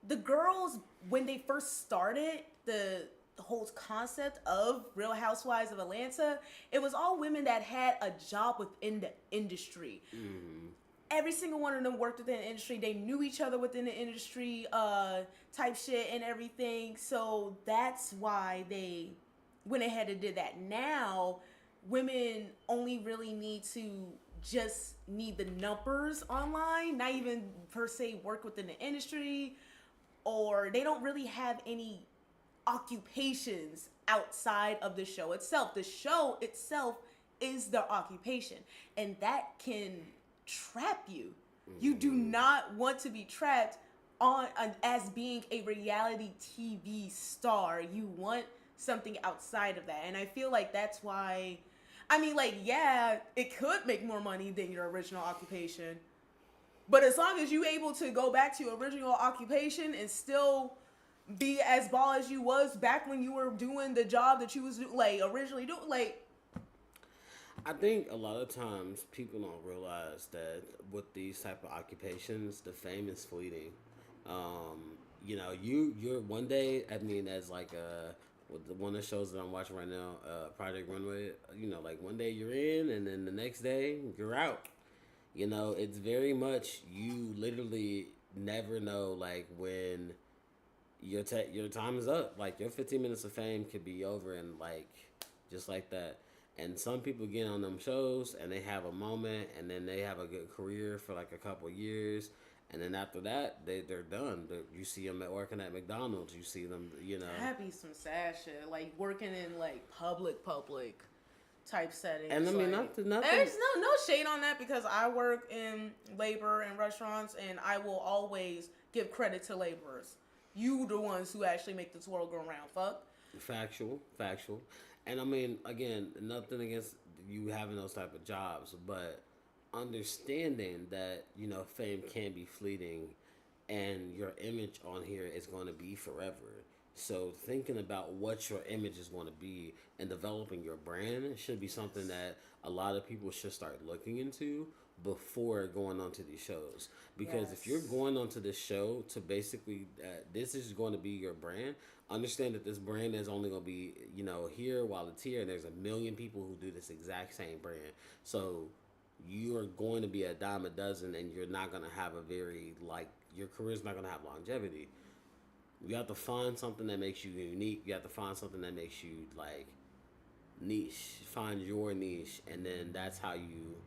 the girls, when they first started the whole concept of Real Housewives of Atlanta, it was all women that had a job within the industry. Mm-hmm. Every single one of them worked within the industry. They knew each other within the industry, type shit and everything. So that's why they went ahead and did that. Now, women only really need the numbers online, not even per se work within the industry, or they don't really have any occupations outside of the show itself. The show itself is their occupation, and that can trap you. You do not want to be trapped as being a reality TV star. You want something outside of that, and I feel like that's why. I mean, like, yeah, it could make more money than your original occupation, but as long as you're able to go back to your original occupation and still be as ball as you was back when you were doing the job that you was like originally doing, like, I think a lot of times people don't realize that with these type of occupations, the fame is fleeting. You're one day. I mean, as like with one of the shows that I'm watching right now, Project Runway. Like one day you're in, and then the next day you're out. It's very much you literally never know like when your time is up. Like your 15 minutes of fame could be over, and like just like that. And some people get on them shows and they have a moment, and then they have a good career for like a couple years, and then after that they're done. You see them working at McDonald's. You see them, That'd be some sad shit. Like working in like public type settings. And I mean, like, nothing. There's no shade on that because I work in labor and restaurants, and I will always give credit to laborers. You the ones who actually make this world go round. Fuck. Factual. And I mean, again, nothing against you having those type of jobs, but understanding that fame can be fleeting, and your image on here is going to be forever. So thinking about what your image is going to be and developing your brand should be something that a lot of people should start looking into before going onto these shows. Because if you're going onto this show to basically, this is going to be your brand, understand that this brand is only going to be, here while it's here. And there's a million people who do this exact same brand. So you are going to be a dime a dozen, and you're not going to have your career's not going to have longevity. You have to find something that makes you unique. You have to find something that makes you like niche. Find your niche, and then that's how you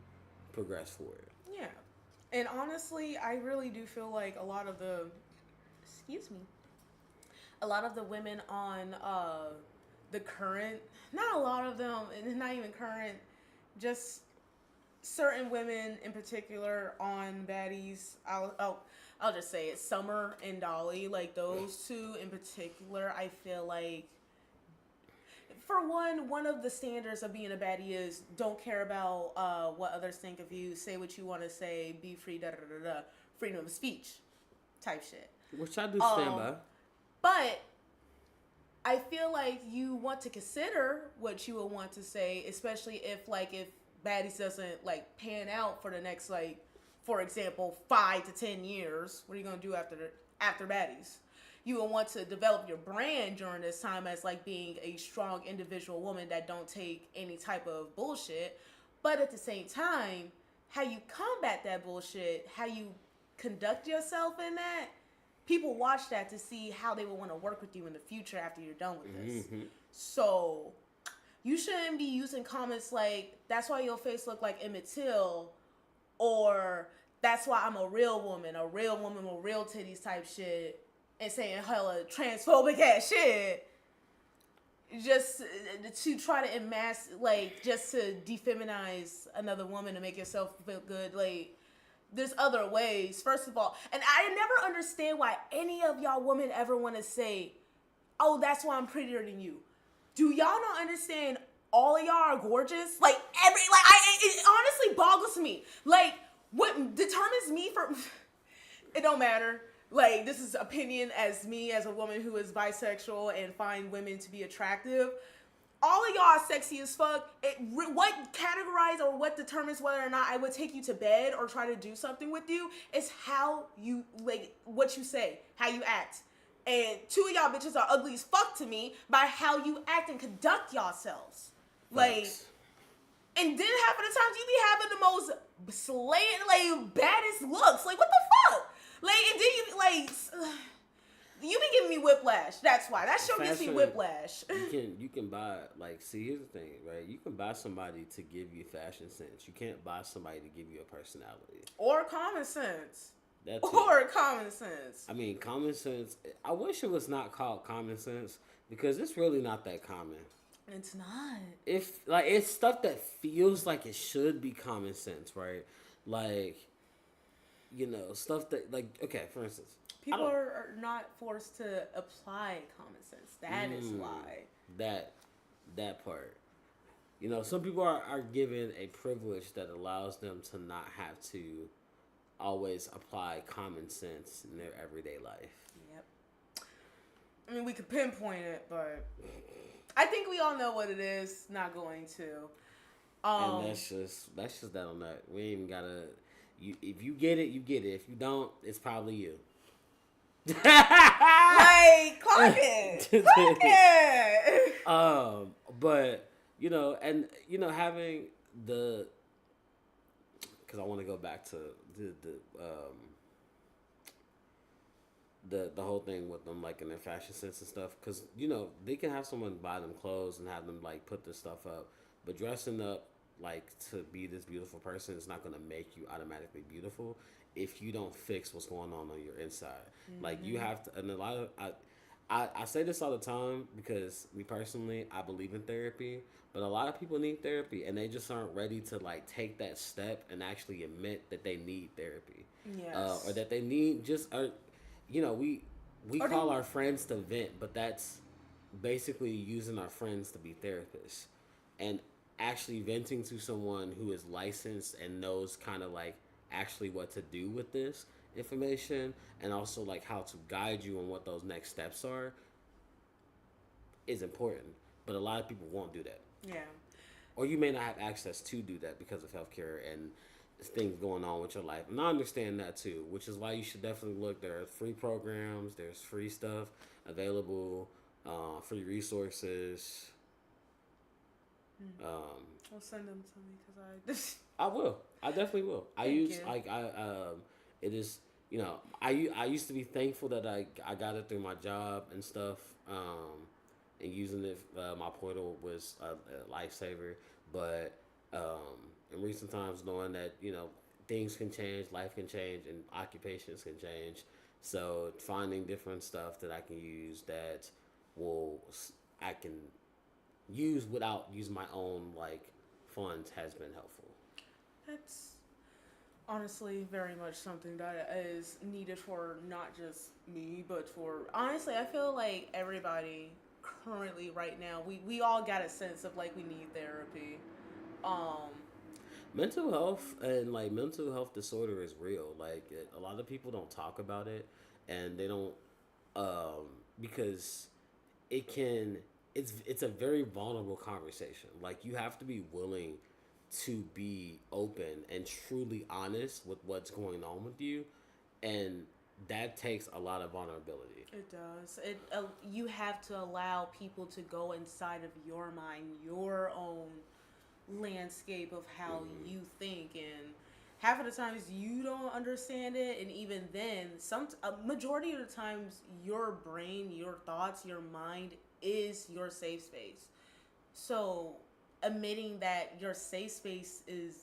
progress forward. Yeah. And honestly, I really do feel like a lot of the women on the current, not a lot of them, and not even current, just certain women in particular on baddies. I'll just say it. Summer and Dolly, like those two in particular, I feel like, for one of the standards of being a baddie is don't care about what others think of you. Say what you want to say. Be free. Freedom of speech, type shit. Which I do stand by. But I feel like you want to consider what you would want to say, especially if baddies doesn't like pan out for the next for example 5 to 10 years. What are you gonna do after baddies? You will want to develop your brand during this time as like being a strong individual woman that don't take any type of bullshit. But at the same time, how you combat that bullshit, how you conduct yourself in that, people watch that to see how they will want to work with you in the future after you're done with this. Mm-hmm. So you shouldn't be using comments like, that's why your face look like Emmett Till, or that's why I'm a real woman with real titties type shit, and saying hella transphobic ass shit just to try to just to defeminize another woman to make yourself feel good. Like, there's other ways, first of all. And I never understand why any of y'all women ever want to say, oh, that's why I'm prettier than you. Do y'all not understand all of y'all are gorgeous? It honestly boggles me. Like, what determines me it don't matter. Like, this is opinion as me, as a woman who is bisexual and find women to be attractive. All of y'all are sexy as fuck. What categorize or what determines whether or not I would take you to bed or try to do something with you is how you, what you say, how you act. And two of y'all bitches are ugly as fuck to me by how you act and conduct yourselves. Thanks. And then half of the times you be having the most slaying, baddest looks. Like, what the fuck? And then you be giving me whiplash. That's why. That show gives me whiplash. You can buy, see, here's the thing, right? You can buy somebody to give you fashion sense. You can't buy somebody to give you a personality. Or common sense. Common sense. I mean, common sense. I wish it was not called common sense because it's really not that common. It's not. It's stuff that feels like it should be common sense, right? Stuff that, okay, for instance. People are not forced to apply common sense. That is why. That part. Some people are given a privilege that allows them to not have to always apply common sense in their everyday life. Yep. I mean, we could pinpoint it, but I think we all know what it is. Not going to. And that's just that on that. We ain't even gotta. You if you get it, you get it. If you don't, it's probably you. Like, clock it. Clock it. But and having the because I want to go back to the whole thing with them like in their fashion sense and stuff because they can have someone buy them clothes and have them like put this stuff up, but dressing up like to be this beautiful person is not going to make you automatically beautiful if you don't fix what's going on your inside. Like you have to, and a lot of I say this all the time because me personally, I believe in therapy, but a lot of people need therapy and they just aren't ready to like take that step and actually admit that they need therapy. Yes. Or that they need just, we call our friends to vent, but that's basically using our friends to be therapists. And actually venting to someone who is licensed and knows kind of like actually what to do with this information and also like how to guide you on what those next steps are is important. But a lot of people won't do that. Yeah. Or you may not have access to do that because of healthcare and things going on with your life. And I understand that too, which is why you should definitely look. There are free programs, there's free stuff available, free resources. Well, send them to me because I will. I definitely will. It is, I used to be thankful that I got it through my job and stuff, and using it, my portal was a lifesaver. But in recent times, knowing that, things can change, life can change, and occupations can change. So finding different stuff that I can use that I can use without using my own, like, funds has been helpful. that's honestly very much something that is needed for not just me, but for honestly, I feel like everybody currently right now, we all got a sense of like we need therapy. Um, Mental health and like mental health disorder is real. Like a lot of people don't talk about it, and they don't um, because it can. It's a very vulnerable conversation. Like you have to be willing to be open and truly honest with what's going on with you, and that takes a lot of vulnerability. it does. You have to allow people to go inside of your mind, your own landscape of how you think, and half of the times you don't understand it, and even then some a majority of the times your brain, your thoughts, your mind is your safe space. So admitting that your safe space is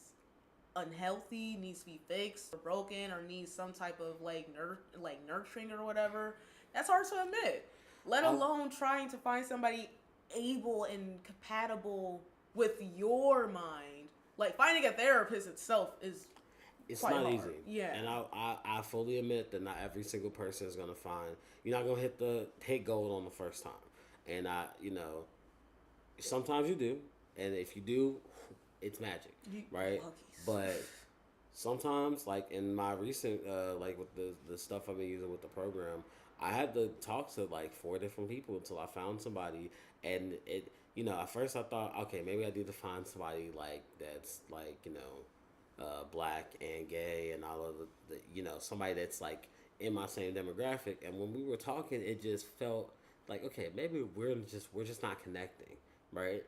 unhealthy, needs to be fixed or broken, or needs some type of like nurturing or whatever, that's hard to admit, let I, alone trying to find somebody able and compatible with your mind. Like finding a therapist itself is it's quite not hard. easy. Yeah. And I fully admit that not every single person is gonna find you're not gonna hit gold on the first time. And sometimes you do, and if you do, it's magic, right? Lucky. But sometimes, like in my recent, like with the stuff I've been using with the program, I had to talk to like 4 different people until I found somebody, and at first I thought, okay, maybe I need to find somebody like that's like black and gay and all of somebody that's like in my same demographic. And when we were talking, it just felt like, okay, maybe we're just not connecting, right?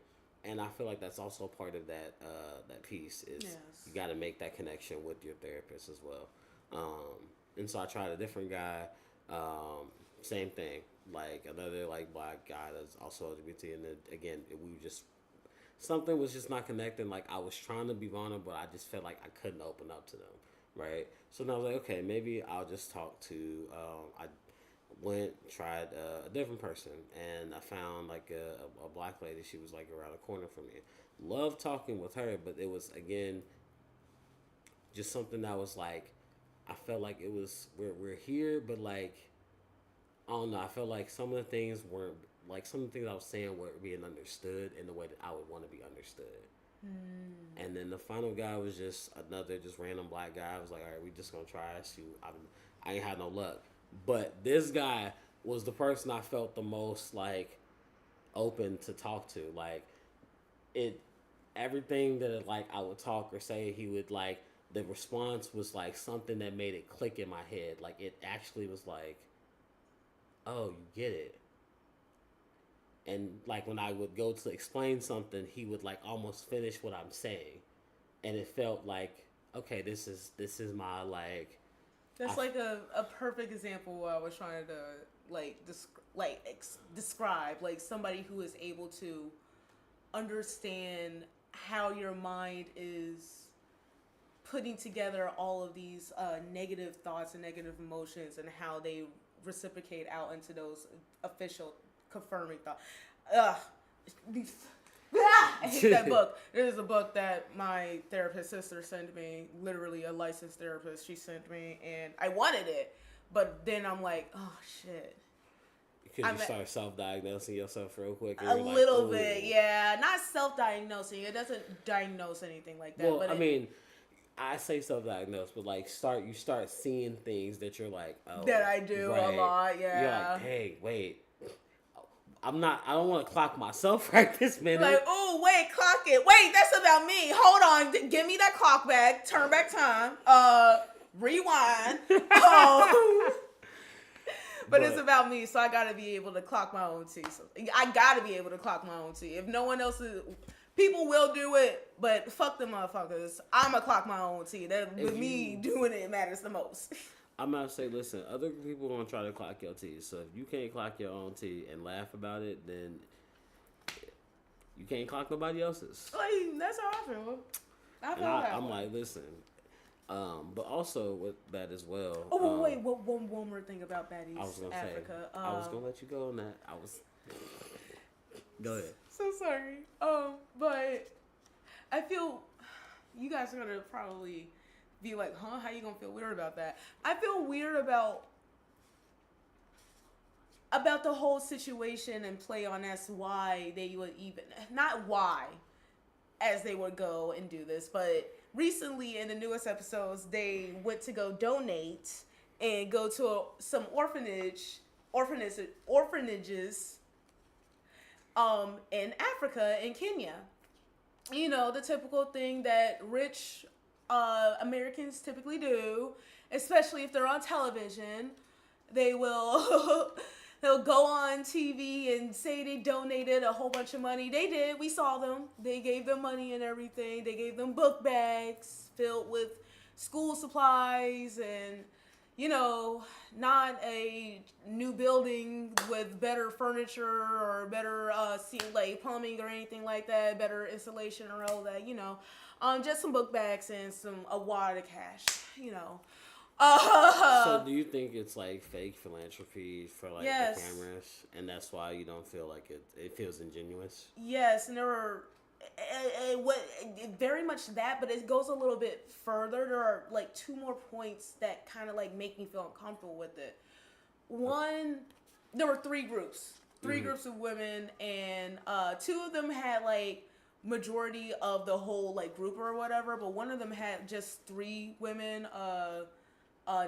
And I feel like that's also part of that piece is Yes. you got to make that connection with your therapist as well. And so I tried a different guy, same thing, like another like black guy that's also LGBT, and then again we just something was just not connecting. Like I was trying to be vulnerable, but I just felt like I couldn't open up to them, right? So then I was like, okay, maybe I'll just talk to. I tried a different person, and I found like a black lady. She was like around the corner from me. Loved talking with her, but it was again just something that was like I felt like it was we're here, but like I don't know. I felt like some of the things weren't like some of the things I was saying weren't being understood in the way that I would want to be understood. And then the final guy was just another just random black guy. I was like, all right, we just gonna try. See, I ain't had no luck. But this guy was the person I felt the most like open to talk to. Like it everything that like I would talk or say, he would like the response was like something that made it click in my head. Like it actually was like, oh, you get it. And like when I would go to explain something, he would like almost finish what I'm saying, and it felt like, okay, this is my like. That's like a perfect example what I was trying to like describe, like somebody who is able to understand how your mind is putting together all of these negative thoughts and negative emotions and how they reciprocate out into those official confirming thoughts. Ugh. I hate that book. There's a book that my therapist sister sent me, literally a licensed therapist. She sent me, and I wanted it, but then I'm like, oh shit. Because you start self-diagnosing yourself real quick. A little bit, yeah. Not self-diagnosing. It doesn't diagnose anything like that. Well, but I mean, I say self-diagnosed, but like you start seeing things that you're like, oh, that I do a lot, yeah. You're like, hey, wait. I don't want to clock myself right this minute. Like, oh, wait, clock it. Wait, that's about me. Hold on. Give me that clock back. Turn back time. Rewind. But it's about me, so I gotta be able to clock my own tea. So I gotta be able to clock my own tea. If no one else is, people will do it, but fuck them motherfuckers. I'ma clock my own tea. With me doing it matters the most. I'm gonna say, listen, other people gonna try to clock your tea. So if you can't clock your own tea and laugh about it, then you can't clock nobody else's. Like, that's how I feel. I'm like, listen. But also with that as well. Oh wait, one more thing about Baddies I was gonna Africa. say, I was gonna let you go on that. Go ahead. So sorry. But I feel you guys are gonna probably be like, huh? How you gonna feel weird about that? I feel weird about the whole situation and play on as why they would even not why as they would go and do this, but recently in the newest episodes they went to go donate and go to some orphanages in Africa, in Kenya. You know, the typical thing that rich Americans typically do, especially if they're on television. They will they'll go on TV and say they donated a whole bunch of money. They did. We saw them. They gave them money and everything. They gave them book bags filled with school supplies and, you know, not a new building with better furniture or better like plumbing or anything like that, better installation or all that, you know. Just some book bags and a wad of cash, you know. So do you think it's like fake philanthropy for like yes. the cameras, and that's why you don't feel like it feels ingenuous? Yes, and there were very much that, but it goes a little bit further. There are like two more points that kind of like make me feel uncomfortable with it. One, there were three groups of women, and two of them had like majority of the whole like group or whatever, but one of them had just three women.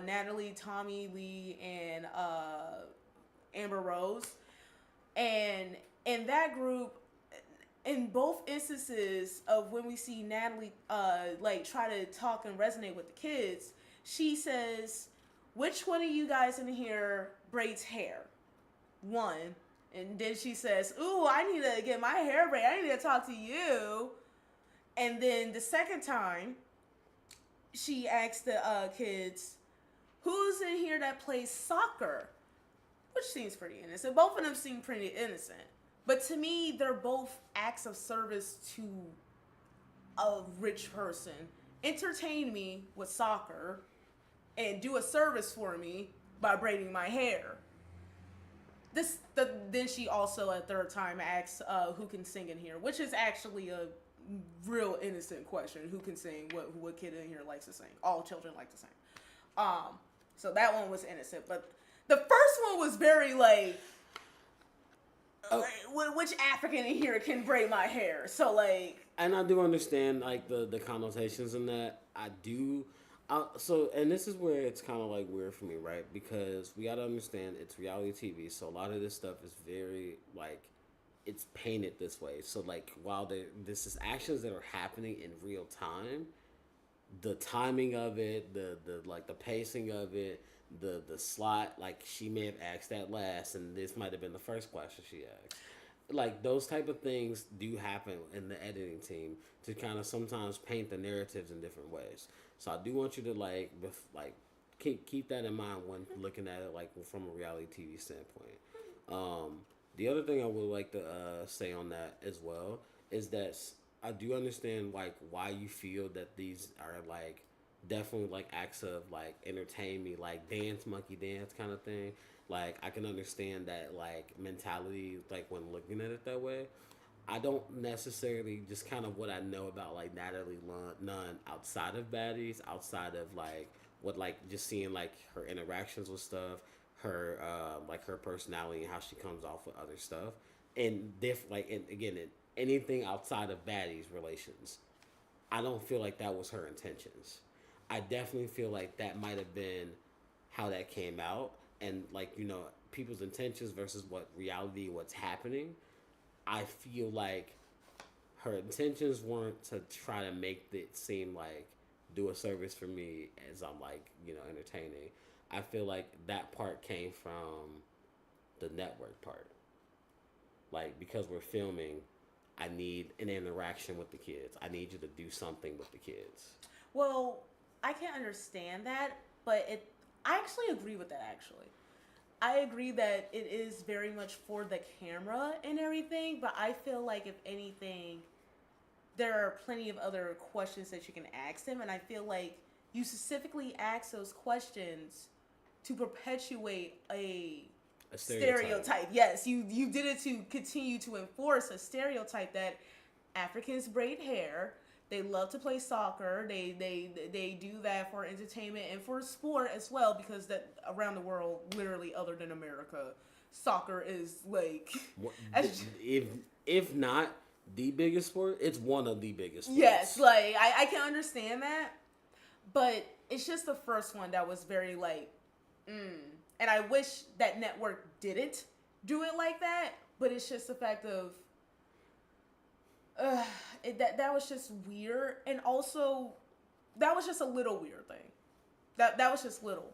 Natalie, Tommy Lee, and Amber Rose. And in that group, in both instances of when we see Natalie like try to talk and resonate with the kids, she says, which one of you guys in here braids hair? One. And then she says, ooh, I need to get my hair braided. I need to talk to you. And then the second time, she asked the kids, who's in here that plays soccer? Which seems pretty innocent. Both of them seem pretty innocent. But to me, they're both acts of service to a rich person. Entertain me with soccer and do a service for me by braiding my hair. Then she also, a third time, asks who can sing in here, which is actually a real innocent question. Who can sing? What kid in here likes to sing? All children like to sing. So that one was innocent, but the first one was very like, which African in here can braid my hair? So like, and I do understand like the connotations in that. I do. So, and this is where it's kind of like weird for me, right? Because we got to understand it's reality TV, so a lot of this stuff is very like it's painted this way. So like while this is actions that are happening in real time, the timing of it, the like the pacing of it, the slot, like she may have asked that last, and this might have been the first question she asked. Like those type of things do happen in the editing team to kind of sometimes paint the narratives in different ways. So I do want you to like keep that in mind when looking at it like from a reality TV standpoint. Um, the other thing I would like to say on that as well is that I do understand like why you feel that these are like definitely like acts of like entertain me, like dance monkey dance kind of thing. Like I can understand that like mentality like when looking at it that way. I don't necessarily just kind of what I know about like Natalie Nunn outside of baddies, outside of like what like just seeing like her interactions with stuff, her like her personality and how she comes off with other stuff, and and again anything outside of baddies relations. I don't feel like that was her intentions. I definitely feel like that might have been how that came out, and like people's intentions versus what reality, what's happening. I feel like her intentions weren't to try to make it seem like do a service for me as I'm like entertaining. I feel like that part came from the network part. Like because we're filming, I need an interaction with the kids. I need you to do something with the kids. Well, I can understand that, but I actually agree with that actually. I agree that it is very much for the camera and everything, but I feel like if anything, there are plenty of other questions that you can ask them, and I feel like you specifically ask those questions to perpetuate a stereotype. Yes, you did it to continue to enforce a stereotype that Africans braid hair. They love to play soccer. They do that for entertainment and for sport as well, because that around the world, literally other than America, soccer is like if not the biggest sport, it's one of the biggest sports. Yes, like I can understand that, but it's just the first one that was very like, and I wish that network didn't do it like that. But it's just the fact of that was just weird, and also that was just a little weird thing. That was just little.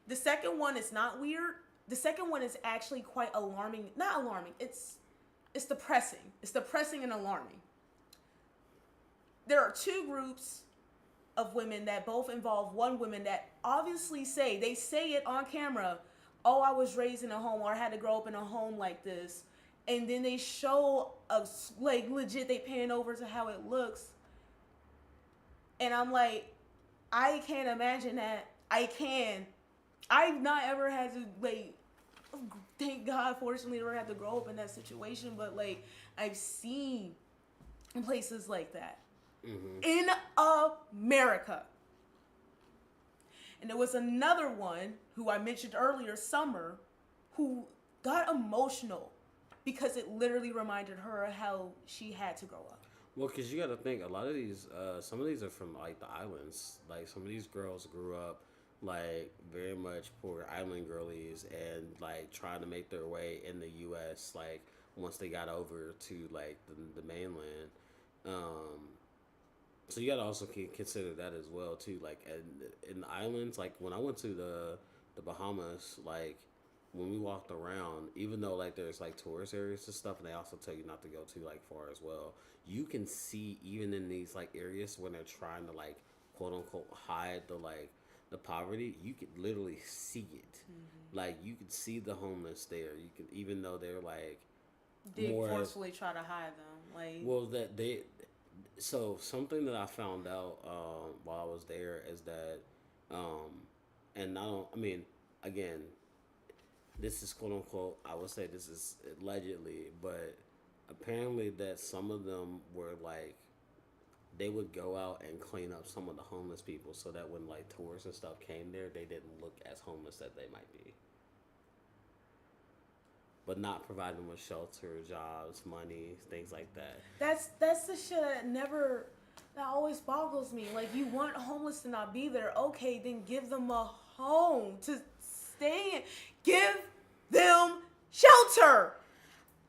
The second one is not weird. The second one is actually quite alarming. Not alarming. It's depressing. It's depressing and alarming. There are two groups of women that both involve one woman that obviously say it on camera, oh, I was raised in a home, or I had to grow up in a home like this. And then they show us, like, legit, they pan over to how it looks. And I'm like, I can't imagine that. I've not ever had to, like, thank God, fortunately, never had to grow up in that situation. But, like, I've seen places like that. Mm-hmm. In America. And there was another one who I mentioned earlier, Summer, who got emotional because it literally reminded her how she had to grow up. Well, because you got to think, a lot of these, some of these are from, like, the islands. Like, some of these girls grew up, like, very much poor island girlies and, like, trying to make their way in the U.S., like, once they got over to, like, the mainland. So you got to also consider that as well, too. Like, in the islands, like, when I went to the Bahamas, like, when we walked around, even though like there's like tourist areas and stuff, and they also tell you not to go too like far as well, you can see even in these like areas when they're trying to like quote unquote hide the poverty, you could literally see it. Mm-hmm. Like you could see the homeless there. You could, even though they're like they forcefully try to hide them. Like, well, that they. So something that I found out while I was there is that, and I mean, again, this is quote unquote, I would say this is allegedly, but apparently that some of them were like, they would go out and clean up some of the homeless people so that when like tourists and stuff came there, they didn't look as homeless as they might be. But not provide them with shelter, jobs, money, things like that. That's the shit that always boggles me. Like, you want homeless to not be there. Okay, then give them a home to stay in. Give them shelter.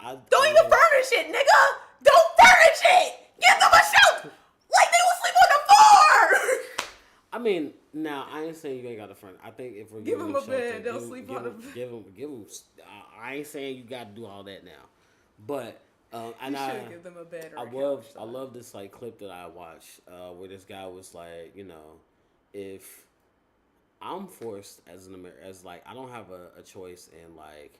Don't even furnish it, nigga. Don't furnish it. Give them a shelter. Like they will sleep on the floor. I mean, now I ain't saying you ain't got a front. I think if we're Give giving them a shelter, bed. They'll sleep on the bed. give them. I ain't saying you got to do all that now, but and You should give them a bed. Or I love this like clip that I watched where this guy was like, you know, if I'm forced as like I don't have a choice and like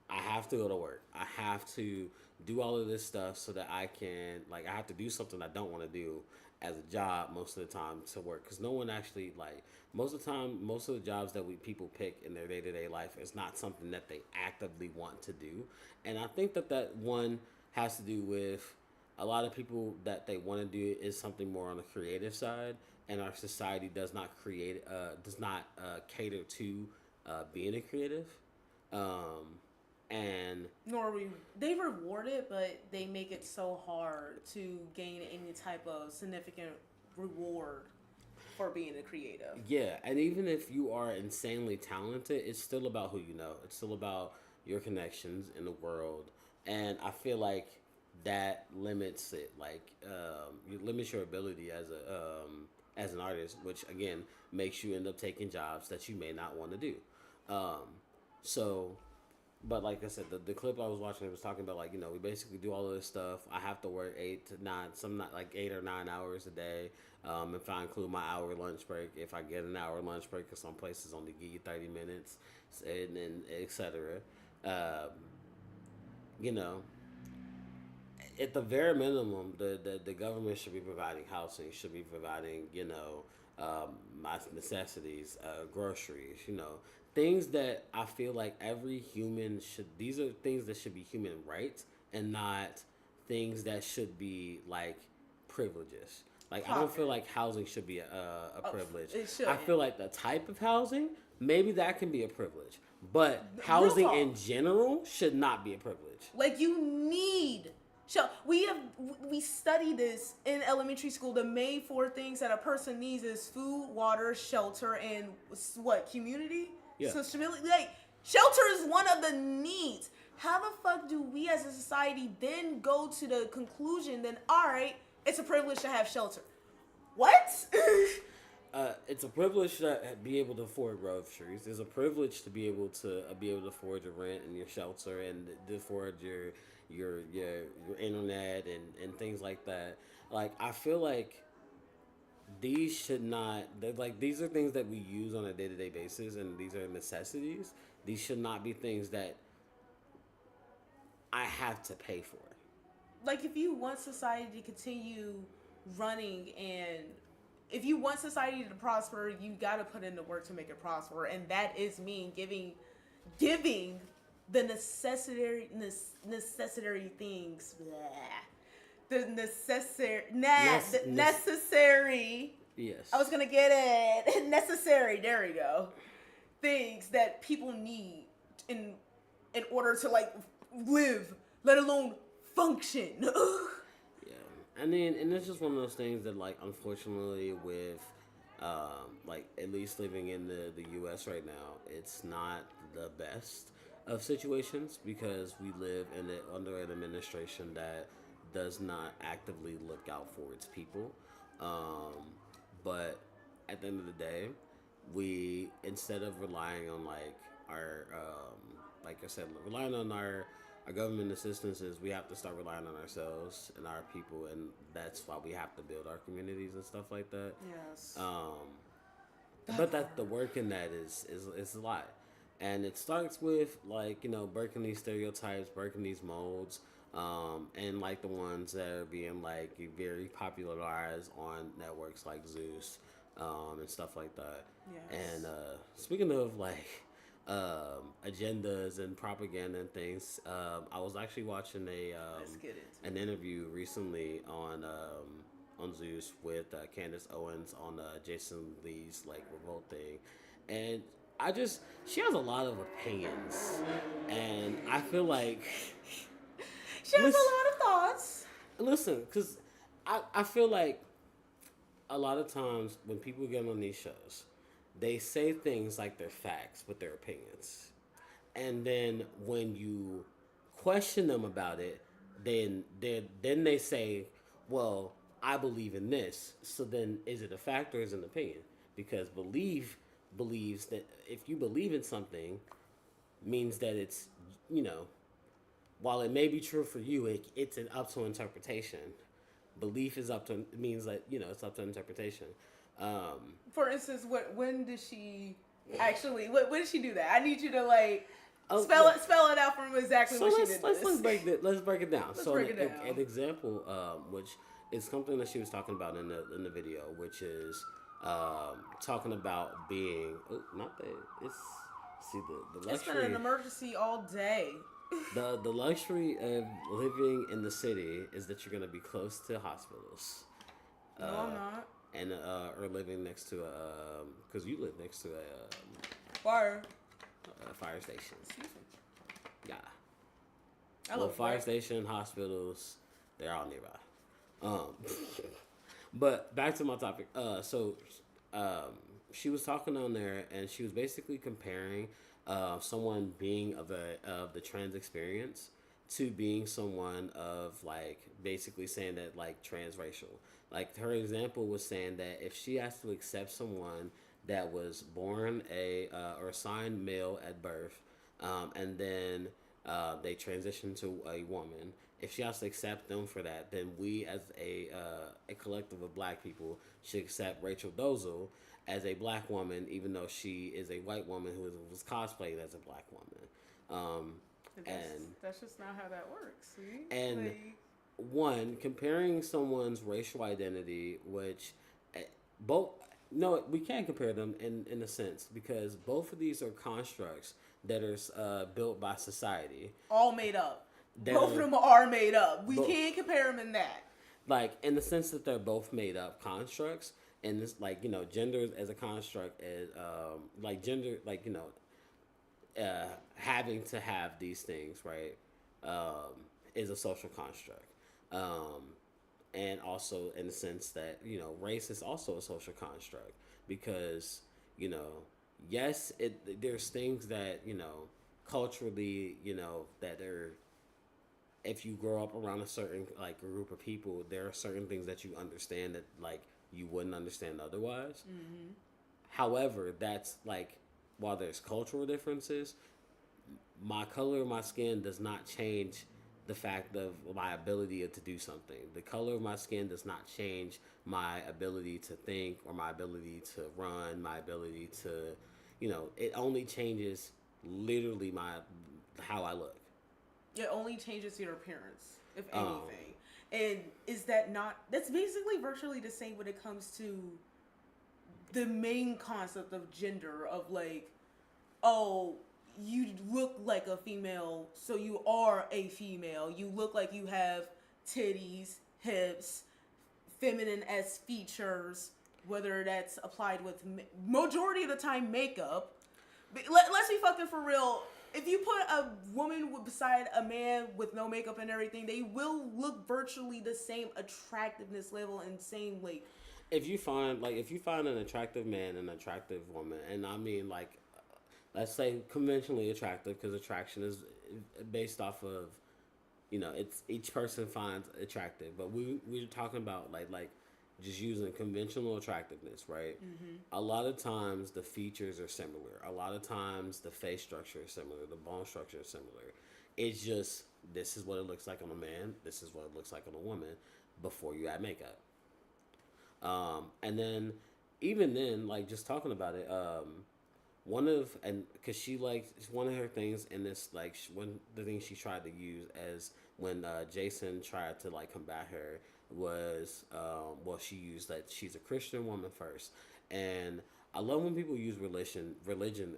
I have to go to work. I have to do all of this stuff so that I can like I have to do something I don't want to do as a job most of the time to work because no one actually like most of the time most of the jobs that we people pick in their day-to-day life is not something that they actively want to do. And I think that one has to do with a lot of people that they want to do is something more on the creative side, and our society does not cater to being a creative, and nor they reward it, but they make it so hard to gain any type of significant reward for being a creative. Yeah, and even if you are insanely talented, it's still about who you know. It's still about your connections in the world, and I feel like that limits it. Like you limits your ability as an artist, which again makes you end up taking jobs that you may not want to do. So, but like I said, the clip I was watching it was talking about like, you know, we basically do all of this stuff. I have to work 8 to 9, some not like 8 or 9 hours a day. If I include my hour lunch break, if I get an hour lunch break, because some places only give you 30 minutes, and etc. You know, at the very minimum, the government should be providing housing, should be providing, you know, my necessities, groceries, you know, things that I feel like every human should, these are things that should be human rights and not things that should be like privileges. Like, I don't feel like housing should be a privilege. It should. I feel like the type of housing, maybe that can be a privilege. But housing in general should not be a privilege. Like, you need... We study this in elementary school. The main four things that a person needs is food, water, shelter, and what? Community? Yeah. So stability. Like, shelter is one of the needs. How the fuck do we as a society then go to the conclusion then, all right, it's a privilege to have shelter? What? It's a privilege to be able to afford groceries. It's a privilege to be able to afford your rent and your shelter and to afford your internet and things like that. Like, I feel like these should not, like, these are things that we use on a day-to-day basis, and these are necessities. These should not be things that I have to pay for. Like, if you want society to continue running and if you want society to prosper, you got to put in the work to make it prosper, and that is mean giving the necessary things. Blah. The necessary. Yes. I was gonna get it. Necessary. There we go. Things that people need in order to like live, let alone function. And it's just one of those things that, like, unfortunately, with, like, at least living in the U.S. right now, it's not the best of situations because we live under an administration that does not actively look out for its people. But at the end of the day, we, instead of relying on, like, our, like I said, relying on our government assistances, we have to start relying on ourselves and our people, and that's why we have to build our communities and stuff like that. Yes. But that the work in that is a lot, and it starts with, like, you know, breaking these stereotypes, breaking these molds, and like the ones that are being like very popularized on networks like Zeus, and stuff like that. Yes. And speaking of like agendas and propaganda and things, I was actually watching an interview recently on Zeus with Candice Owens on Jason Lee's like revolt thing, and she has a lot of opinions, and I feel like she has a lot of thoughts. Listen, because I feel like a lot of times when people get on these shows, they say things like they're facts, but they're opinions. And then when you question them about it, then they say, well, I believe in this. So then, is it a fact or is it an opinion? Because belief believes that if you believe in something, means that it's, you know, while it may be true for you, it's an up to interpretation. Belief is up to means that, you know, it's up to interpretation. For instance, when did she actually? When did she do that? I need you to like spell it out for me exactly So when she did this. let's break it down. Let's So break it down. an example, which is something that she was talking about in the video, which is talking about being not that it's see the luxury. It's been an emergency all day. The luxury of living in the city is that you're gonna be close to hospitals. No, I'm not. And or living next to a because you live next to a Fire. fire station. Excuse me. Yeah. I Well, love fire station, hospitals, they're all nearby. But back to my topic. She was talking on there, and she was basically comparing someone being of the trans experience to being someone of like basically saying that like transracial. Like her example was saying that if she has to accept someone that was born or assigned male at birth, and then they transition to a woman. If she has to accept them for that, then we as a collective of black people should accept Rachel Dolezal as a black woman, even though she is a white woman who was cosplayed as a black woman. That's just not how that works. See? And like, one, comparing someone's racial identity, which both no, we can't compare them in a sense because both of these are constructs that are built by society. all made up. Both of them are made up. We can't compare them in that. Like in the sense that they're both made up constructs, and this like you know gender as a construct is like gender like you know having to have these things right is a social construct. And also in the sense that you know race is also a social construct because you know yes there's things that you know culturally you know that are if you grow up around a certain like group of people there are certain things that you understand that like you wouldn't understand otherwise. Mm-hmm. However, that's like while there's cultural differences, my color of my skin does not change the fact of my ability to do something. The color of my skin does not change my ability to think or my ability to run, my ability to, you know, it only changes literally how I look. It only changes your appearance, if anything. And is that not, that's basically virtually the same when it comes to the main concept of gender, of like, oh, you look like a female, so you are a female. You look like you have titties, hips, feminine-esque features, whether that's applied with majority of the time makeup. But let's be fucking for real. If you put a woman beside a man with no makeup and everything, they will look virtually the same attractiveness level and same like. If you find an attractive man and an attractive woman, and I mean like let's say conventionally attractive because attraction is based off of you know it's each person finds attractive but we're talking about like just using conventional attractiveness right. Mm-hmm. A lot of times the features are similar, a lot of times the face structure is similar, the bone structure is similar. It's just this is what it looks like on a man, this is what it looks like on a woman before you add makeup. And then even then like just talking about it because she like one of her things in this like one the things she tried to use as when Jason tried to like combat her was she used that she's a Christian woman first, and I love when people use religion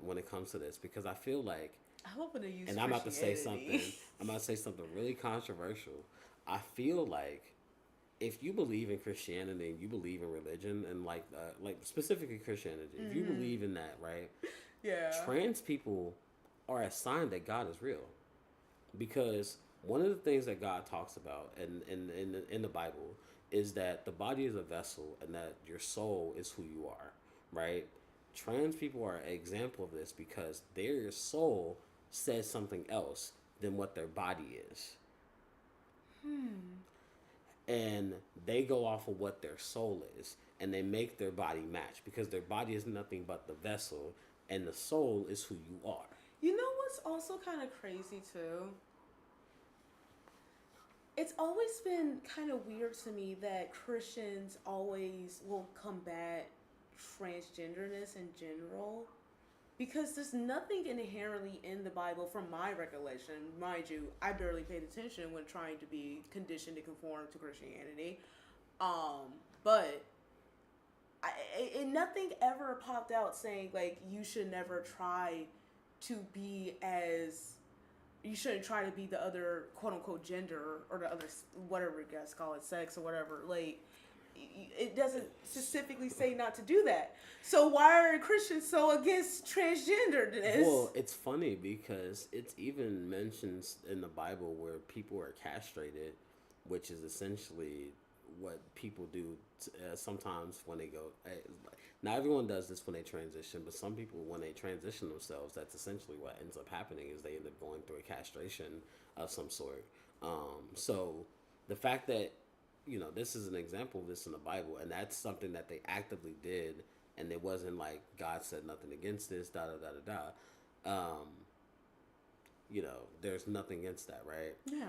when it comes to this because I feel like I love when they use and I'm about to say something really controversial. I feel like if you believe in Christianity and you believe in religion and like specifically Christianity, if you believe in that, right? Yeah. Trans people are a sign that God is real, because one of the things that God talks about in the Bible is that the body is a vessel and that your soul is who you are, right? Trans people are an example of this because their soul says something else than what their body is. And they go off of what their soul is, and they make their body match, because their body is nothing but the vessel, and the soul is who you are. You know what's also kind of crazy too? It's always been kind of weird to me that Christians always will combat transgenderness in general, because there's nothing inherently in the Bible, from my recollection. Mind you, I barely paid attention when trying to be conditioned to conform to Christianity. But nothing ever popped out saying like you should never try to be as, you shouldn't try to be the other quote unquote gender, or the other, whatever you guys call it, sex or whatever. Like, it doesn't specifically say not to do that. So why are Christians so against transgenderness? Well, it's funny because it's even mentions in the Bible where people are castrated, which is essentially what people do sometimes when they go. Not everyone does this when they transition, but some people, when they transition themselves, that's essentially what ends up happening, is they end up going through a castration of some sort. So the fact that, this is an example of this in the Bible, and that's something that they actively did, and it wasn't like God said nothing against this, da da da da da. There's nothing against that, right? Yeah.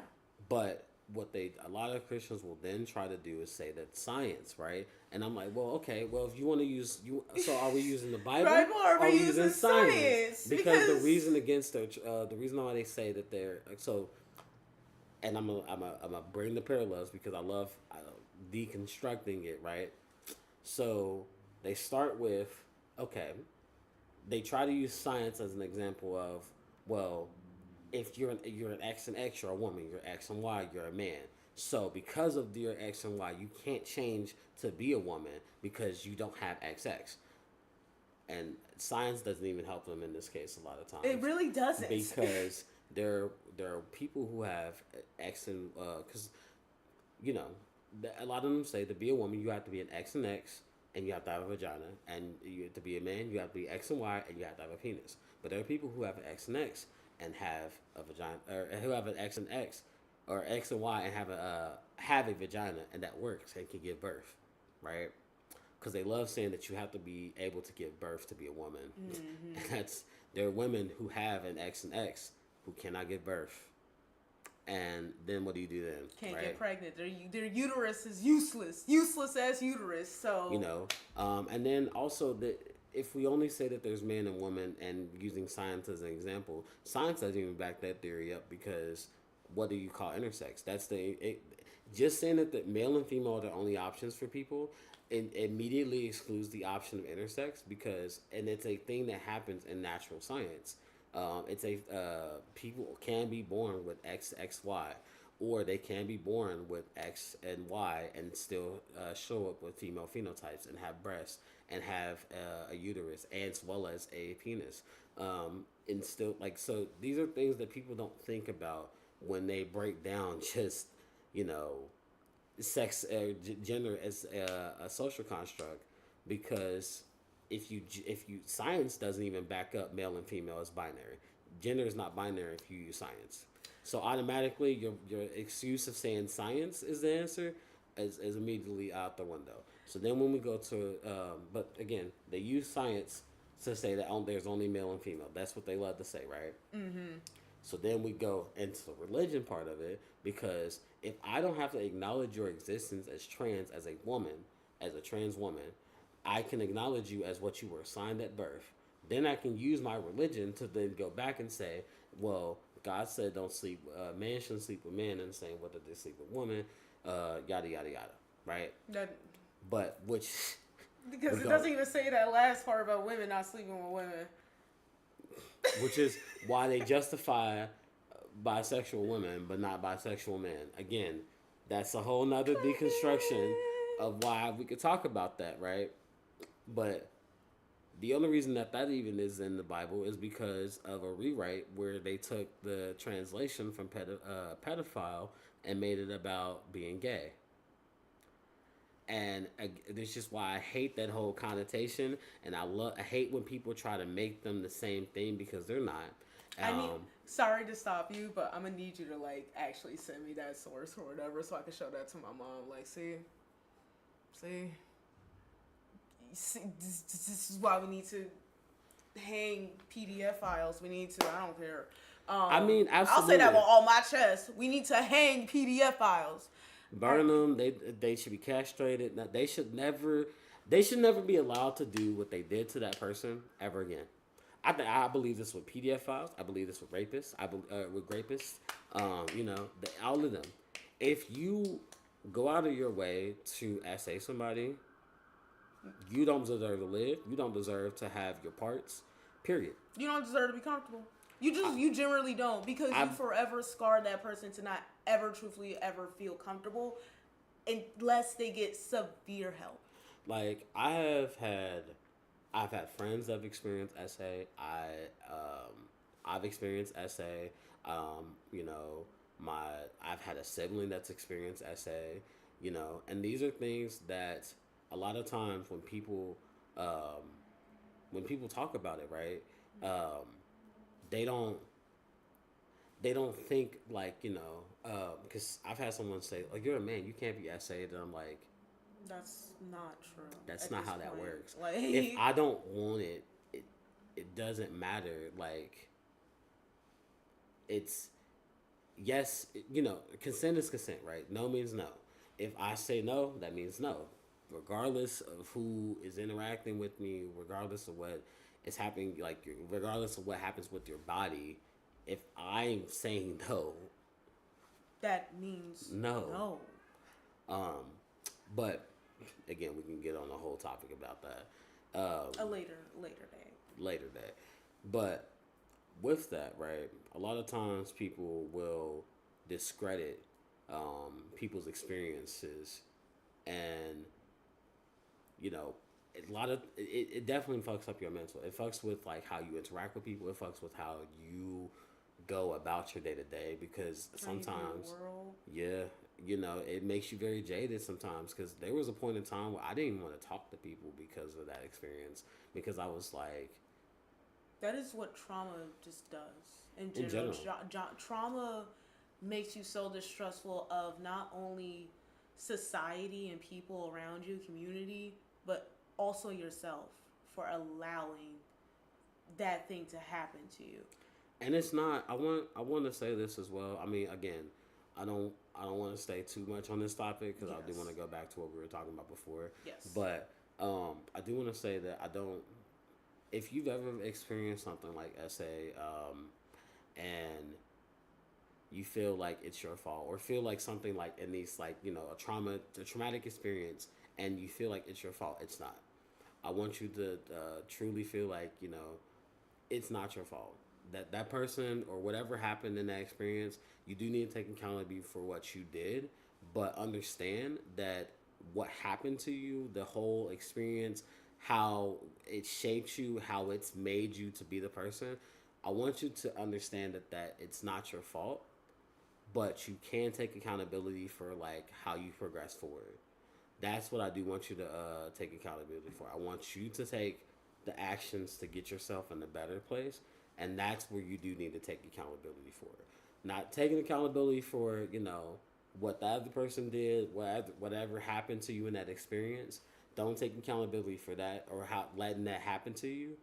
But a lot of Christians will then try to do is say that science, right? And I'm like, well, okay, well, if you want to use so are we using the Bible, or are we using science? Because the reason against the reason why they say that they're so. And I'm gonna bring the parallels because I love deconstructing it, right? So they start with, okay, they try to use science as an example of, well, if you're an X and X, you're a woman. You're X and Y, you're a man. So because of your X and Y, you can't change to be a woman because you don't have XX. And science doesn't even help them in this case a lot of times. It really doesn't. Because there are people who have X and because a lot of them say to be a woman you have to be an X and X, and you have to have a vagina, and to be a man you have to be X and Y, and you have to have a penis. But there are people who have an X and X and have a vagina, or who have an X and X or X and Y and have a vagina, and that works and can give birth, right? Because they love saying that you have to be able to give birth to be a woman. Mm-hmm. And there are women who have an X and X who cannot give birth. And then what do you do then? Can't get pregnant. Their uterus is useless as uterus. So and then also if we only say that there's man and woman, and using science as an example, science doesn't even back that theory up, because what do you call intersex? That's just saying that the male and female are the only options for people. It immediately excludes the option of intersex, and it's a thing that happens in natural science. People can be born with XXY, or they can be born with X and Y and still show up with female phenotypes and have breasts and have a uterus as well as a penis. And still, so these are things that people don't think about when they break down just, sex, gender as a social construct, because if you science doesn't even back up male and female as binary. Gender is not binary if you use science. So automatically your excuse of saying science is the answer is immediately out the window. So then when we go to but again, they use science to say that there's only male and female. That's what they love to say, right? Mm-hmm. So then we go into the religion part of it, because if I don't have to acknowledge your existence as trans, as a woman, as a trans woman, I can acknowledge you as what you were assigned at birth. Then I can use my religion to then go back and say, well, God said don't sleep, man shouldn't sleep with man, and saying whether they sleep with woman, yada, yada, yada, right? Because it doesn't even say that last part about women not sleeping with women. Which is why they justify bisexual women, but not bisexual men. Again, that's a whole nother deconstruction of why we could talk about that, right? But the only reason that even is in the Bible is because of a rewrite where they took the translation from pedophile and made it about being gay. And it's just why I hate that whole connotation, and I hate when people try to make them the same thing, because they're not. Sorry to stop you, but I'm gonna need you to like actually send me that source or whatever so I can show that to my mom. Like, see, this is why we need to hang PDF files. We need to. I don't care. I mean, absolutely. I'll say that with all my chest. We need to hang PDF files. Burn them. They should be castrated. They should never be allowed to do what they did to that person ever again. I believe this with PDF files. I believe this with rapists. With rapists. All of them. If you go out of your way to essay somebody, you don't deserve to live. You don't deserve to have your parts. Period. You don't deserve to be comfortable. You generally don't, because you forever scar that person to not ever truthfully ever feel comfortable unless they get severe help. Like, I've had friends that have experienced SA. I've experienced SA. I've had a sibling that's experienced SA. And these are things that a lot of times when people talk about it, right? They don't think like, because I've had someone say, "Oh, you're a man, you can't be essayed," and I'm like, that's not true. That's not how that works. Like, if I don't want it, it doesn't matter. Like, it's yes, consent is consent, right? No means no. If I say no, that means no, regardless of who is interacting with me, regardless of what is happening, like regardless of what happens with your body. If I'm saying no, that means no. But again, we can get on the whole topic about that. A later day. But with that, right? A lot of times people will discredit people's experiences, and it definitely fucks up your mental. It fucks with like how you interact with people. It fucks with how you go about your day to day, because sometimes, it makes you very jaded sometimes. Because there was a point in time where I didn't even want to talk to people because of that experience, because I was like, that is what trauma just does in general. Trauma makes you so distrustful of not only society and people around you, community, but also yourself, for allowing that thing to happen to you. And it's not. I want to say this as well. I mean, again, I don't want to stay too much on this topic, because I do want to go back to what we were talking about before. Yes. But I do want to say that I don't. If you've ever experienced something like SA, and you feel like it's your fault, or feel like something like in these, like, a traumatic experience, and you feel like it's your fault, it's not. I want you to truly feel like, it's not your fault. That person or whatever happened in that experience, you do need to take accountability for what you did, but understand that what happened to you, the whole experience, how it shaped you, how it's made you to be the person. I want you to understand that it's not your fault, but you can take accountability for like how you progress forward. That's what I do want you to take accountability for. I want you to take the actions to get yourself in a better place, and that's where you do need to take accountability for. Not taking accountability for, what the other person did, whatever happened to you in that experience. Don't take accountability for that, or how letting that happen to you.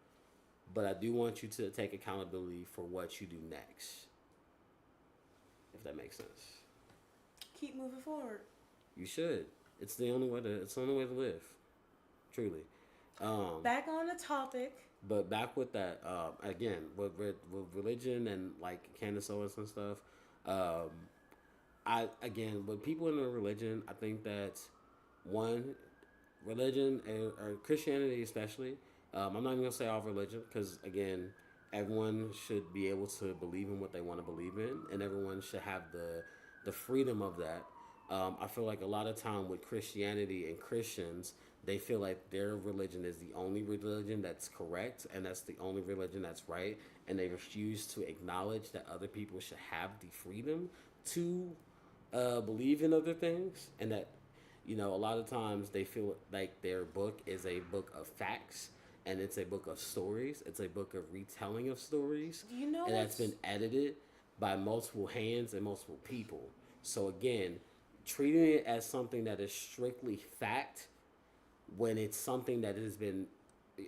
But I do want you to take accountability for what you do next. If that makes sense. Keep moving forward. You should. It's the only way to live. Truly. Back on the topic. But back with that, again, with religion and like Candice Owens and stuff, with people in a religion, I think that one, religion or Christianity especially, I'm not even gonna say all religion, because again, everyone should be able to believe in what they want to believe in, and everyone should have the freedom of that. I feel like a lot of time with Christianity and Christians, they feel like their religion is the only religion that's correct, and that's the only religion that's right, and they refuse to acknowledge that other people should have the freedom to believe in other things, and that a lot of times they feel like their book is a book of facts, and it's a book of stories. It's a book of retelling of stories, You know and that's what's been edited by multiple hands and multiple people. So again, treating it as something that is strictly fact when it's something that has been,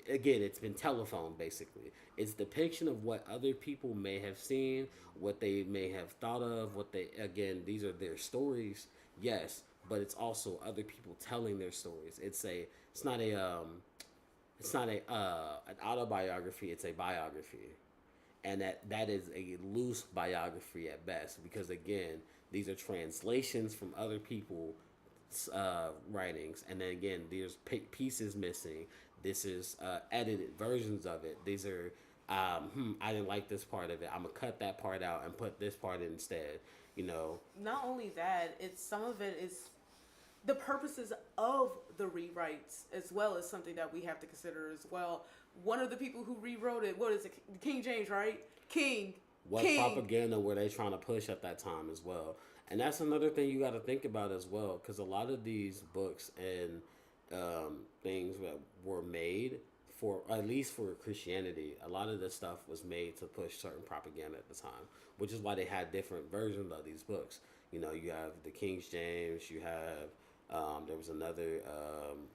again, it's been telephone basically. It's depiction of what other people may have seen, what they may have thought of, what they, again, these are their stories, yes, but it's also other people telling their stories. It's not a an autobiography, it's a biography. And that is a loose biography at best, because again, these are translations from other people writings, and then again, there's pieces missing. This is edited versions of it. These are I didn't like this part of it, I'm gonna cut that part out and put this part in instead, you know. not only that, it's some of it is the purposes of the rewrites as well as something that we have to consider as well. One of the people who rewrote it, what is it, King James, right? What King. propaganda were they trying to push at that time as well? And that's another thing you got to think about as well, because a lot of these books and things that were made for, at least for Christianity, a lot of this stuff was made to push certain propaganda at the time, which is why they had different versions of these books. You know, you have the King James, you have there was another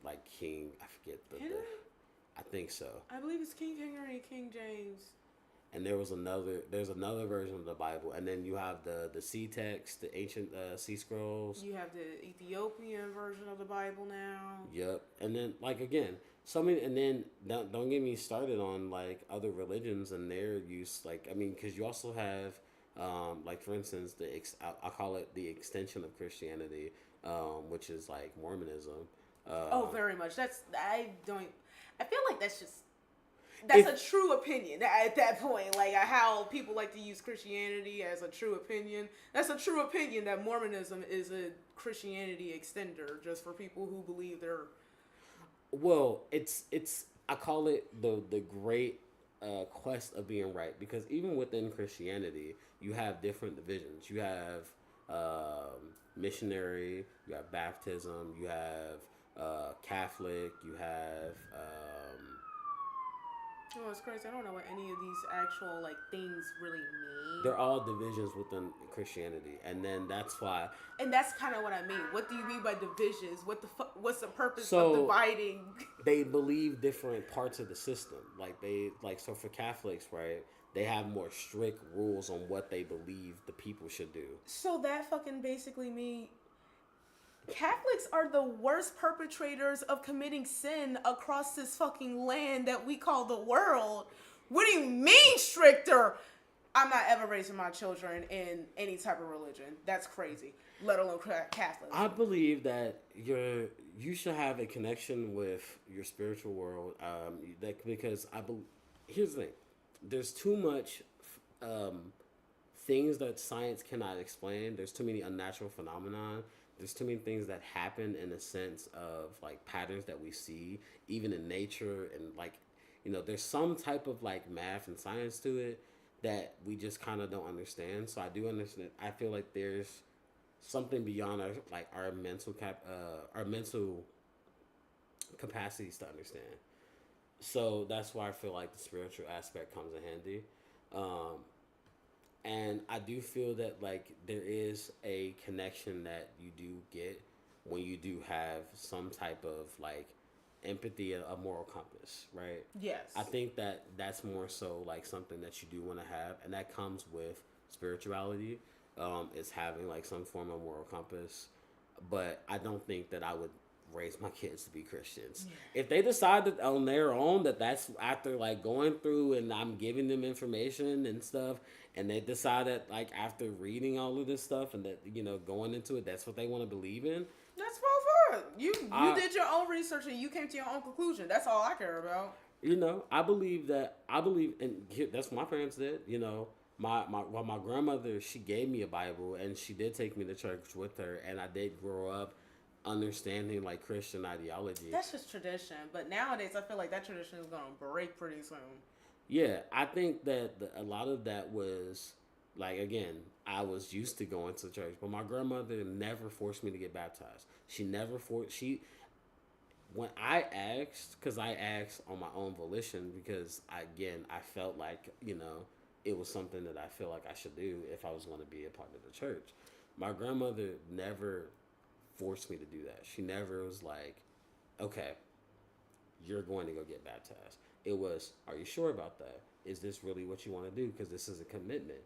like King, I forget the I think so. I believe it's King Henry and King James. And there's another version of the Bible, and then you have the sea text, the ancient sea scrolls. You have the Ethiopian version of the Bible now. Yep. And then, like, again, so many, and then don't get me started on like other religions and their use. Like, I mean, because you also have like, for instance, I call it the extension of Christianity, which is like Mormonism. Oh, very much. I feel like that's a true opinion at that point. Like, how people like to use Christianity as a true opinion. That's a true opinion that Mormonism is a Christianity extender, just for people who believe they're. Well, it's I call it the great quest of being right, because even within Christianity, you have different divisions. You have missionary, you have baptism, you have Catholic, you have. Oh, it's crazy. I don't know what any of these actual like things really mean. They're all divisions within Christianity, and then that's why. And that's kind of what I mean. What do you mean by divisions? What's the purpose So, of dividing? They believe different parts of the system. So for Catholics, right? They have more strict rules on what they believe the people should do. So that fucking basically means Catholics are the worst perpetrators of committing sin across this fucking land that we call the world. What do you mean stricter? I'm not ever raising my children in any type of religion. That's crazy. Let alone Catholics. I believe that you should have a connection with your spiritual world. Because here's the thing: there's too much things that science cannot explain. There's too many unnatural phenomena. There's too many things that happen in the sense of like patterns that we see, even in nature, and like, there's some type of like math and science to it that we just kind of don't understand. So I do understand. I feel like there's something beyond our mental capacities to understand. So that's why I feel like the spiritual aspect comes in handy. And I do feel that like there is a connection that you do get when you do have some type of like empathy, a moral compass, right? Yes. I think that that's more so like something that you do want to have, and that comes with spirituality. Is having like some form of moral compass, but I don't think that I would raise my kids to be Christians. Yeah. If they decided on their own that's after like going through and I'm giving them information and stuff, and they decided like after reading all of this stuff and that going into it, that's what they want to believe in. That's well for you. You did your own research and you came to your own conclusion. That's all I care about. I believe, and that's what my parents did. My grandmother, she gave me a Bible and she did take me to church with her, and I did grow up understanding like Christian ideology. That's just tradition, but nowadays I feel like that tradition is gonna break pretty soon. Yeah, I think that a lot of that was like, again, I was used to going to church, but my grandmother never forced me to get baptized. She never when I asked, because I asked on my own volition, because I felt like, it was something that I feel like I should do if I was going to be a part of the church. My grandmother never forced me to do that. She never was like, okay, you're going to go get baptized. It was, are you sure about that? Is this really what you want to do? Because this is a commitment.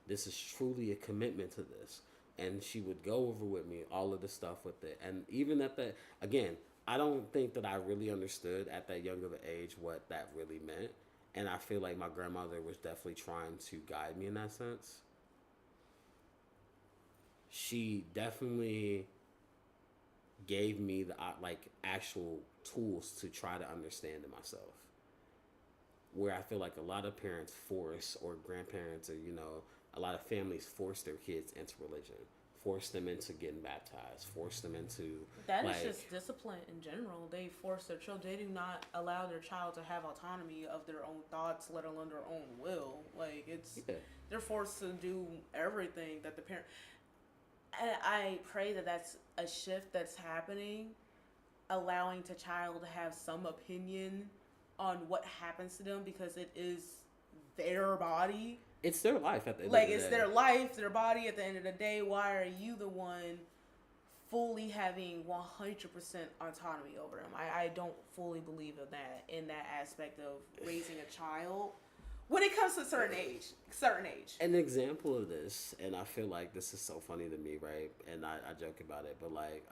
This is truly a commitment to this. And she would go over with me all of the stuff with it. And even at that, again, I don't think that I really understood at that young of an age what that really meant. And I feel like my grandmother was definitely trying to guide me in that sense. She definitely gave me the actual tools to try to understand it myself. Where I feel like a lot of parents force, or grandparents, or a lot of families force their kids into religion, force them into getting baptized, force them into that is just discipline in general. They force their children. They do not allow their child to have autonomy of their own thoughts, let alone their own will. Like they're forced to do everything that the parent. And I pray that that's a shift that's happening, allowing the child to have some opinion on what happens to them, because it is their body. It's their life at the end of the day. It's their life, their body at the end of the day. Why are you the one fully having 100% autonomy over them? I don't fully believe in that aspect of raising a child when it comes to certain age. An example of this, and I feel like this is so funny to me, right? And I joke about it, but like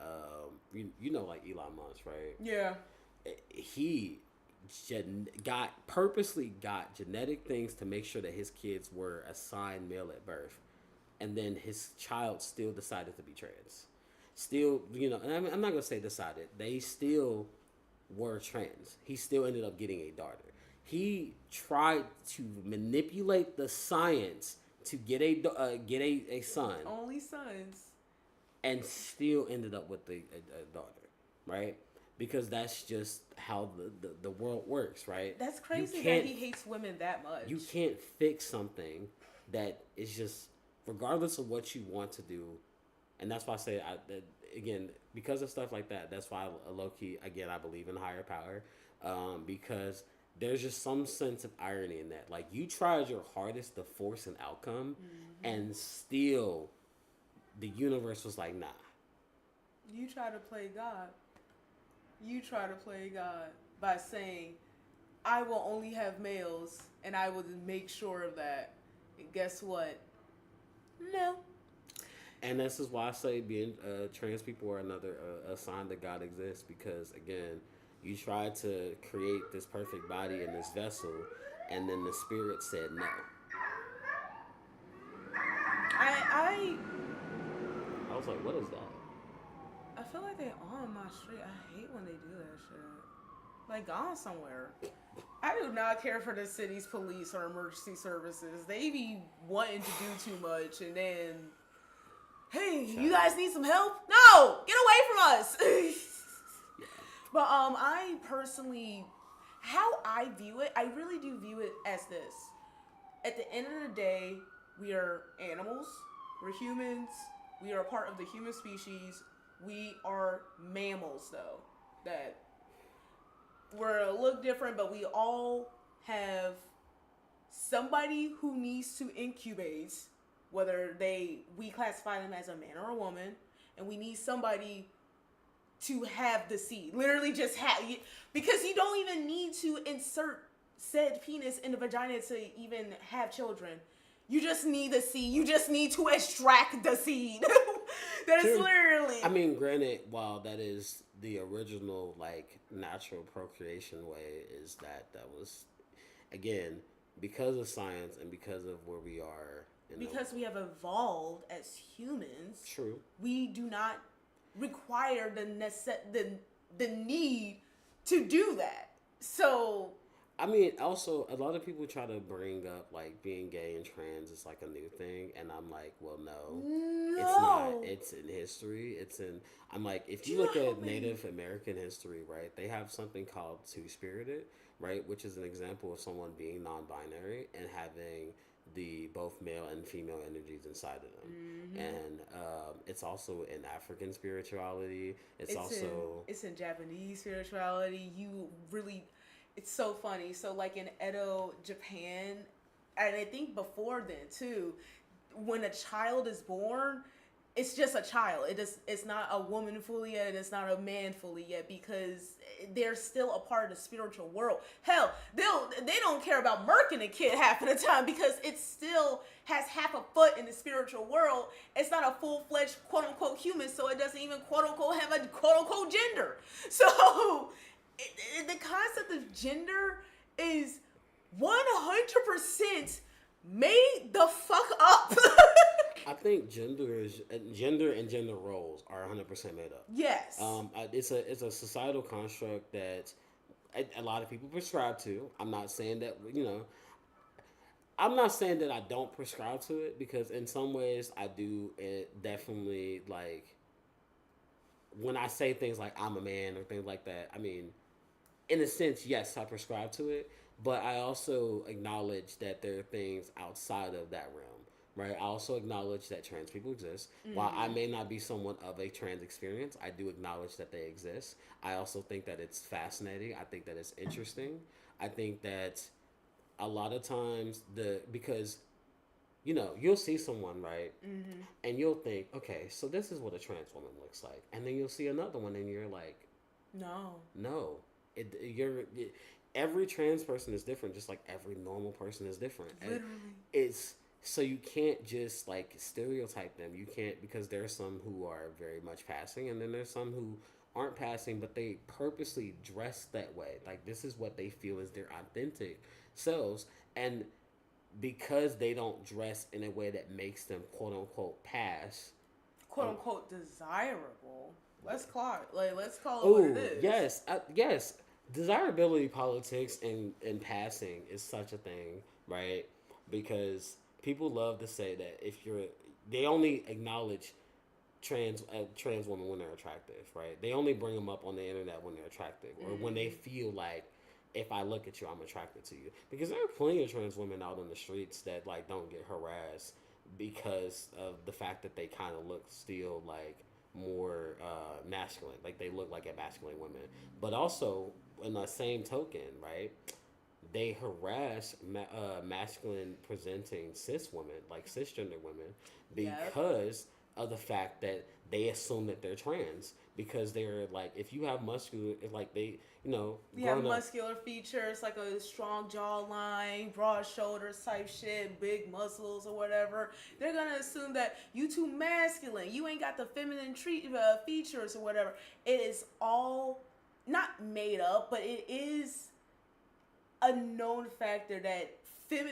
like Elon Musk, right? Yeah. He purposely got genetic things to make sure that his kids were assigned male at birth, and then his child still decided to be trans. Still, and I'm not gonna say decided. They still were trans. He still ended up getting a daughter. He tried to manipulate the science to get a son. Only sons. And still ended up with a daughter, right? Because that's just how the world works, right? That's crazy that he hates women that much. You can't fix something that is just, regardless of what you want to do. And that's why I say, again, because of stuff like that, that's why low-key, again, I believe in higher power. Because there's just some sense of irony in that. Like, you tried your hardest to force an outcome, and still the universe was like, nah. You try to play God. You try to play God by saying, I will only have males, and I will make sure of that. And guess what? No. And this is why I say being trans people are another a sign that God exists, because, again, you tried to create this perfect body in this vessel, and then the spirit said no. I was like, what is that? I feel like they on my street. I hate when they do that shit. Like, gone somewhere. I do not care for the city's police or emergency services. They be wanting to do too much, and then, hey, you guys need some help? No! Get away from us! But I personally, how I view it, I really do view it as this. At the end of the day, we are animals. We're humans. We are a part of the human species. We are mammals, though. That we're a little different, but we all have somebody who needs to incubate, whether we classify them as a man or a woman, and we need somebody to have the seed. Literally just have, because you don't even need to insert said penis in the vagina to even have children. You just need the seed. You just need to extract the seed. That is literally. I mean, granted, while that is the original, natural procreation way, is that was, again, because of science and because of where we are. Because we have evolved as humans. True. We do not require the need to do that. So, I mean, also, a lot of people try to bring up, being gay and trans is, a new thing. And I'm like, well, no. It's not. It's in history. I'm like, if you look at Native American history, right, they have something called Two-Spirited, right, which is an example of someone being non-binary and having the both male and female energies inside of them. And it's also in African spirituality. It's also it's in Japanese spirituality. You really, it's so funny. So like in Edo, Japan, and I think before then too, when a child is born, it's just a child. It's not a woman fully yet, and it's not a man fully yet, because they're still a part of the spiritual world. Hell, they don't care about murking a kid half of the time, because it still has half a foot in the spiritual world. It's not a full-fledged quote unquote human, so it doesn't even quote unquote have a quote unquote gender. So the concept of gender is 100% made the fuck up. I think gender and gender roles are 100% made up. Yes. It's a societal construct that a lot of people prescribe to. I'm not saying that I'm not saying that I don't prescribe to it, because in some ways I do. It definitely, like, when I say things like I'm a man or things like that, I mean, in a sense, yes, I prescribe to it, but I also acknowledge that there are things outside of that realm. Right. I also acknowledge that trans people exist. While I may not be someone of a trans experience, I do acknowledge that they exist. I also think that it's fascinating. I think that it's interesting. I think that a lot of times because you'll see someone, right, and you'll think, okay, so this is what a trans woman looks like, and then you'll see another one, and you're like, no, every trans person is different, just like every normal person is different. Literally, it's so you can't just like stereotype them. You can't, because there's some who are very much passing, and then there's some who aren't passing, but they purposely dress that way. Like, this is what they feel is their authentic selves, and because they don't dress in a way that makes them quote unquote pass, quote unquote desirable. Let's call it what it is. Yes. Desirability politics and passing is such a thing, right? Because people love to say that they only acknowledge trans women when they're attractive, right? They only bring them up on the internet when they're attractive, or when they feel like, if I look at you, I'm attracted to you. Because there are plenty of trans women out in the streets that like don't get harassed because of the fact that they kind of look still like more masculine, like they look like masculine women. But also, in the same token, right, they harass masculine presenting cis women, like cisgender women, because of the fact that they assume that they're trans, because they're like, if you have muscular, like they, you have muscular features, like a strong jawline, broad shoulders type shit, big muscles or whatever, they're gonna assume that you too masculine, you ain't got the feminine features or whatever. It is all not made up, but it is a known factor that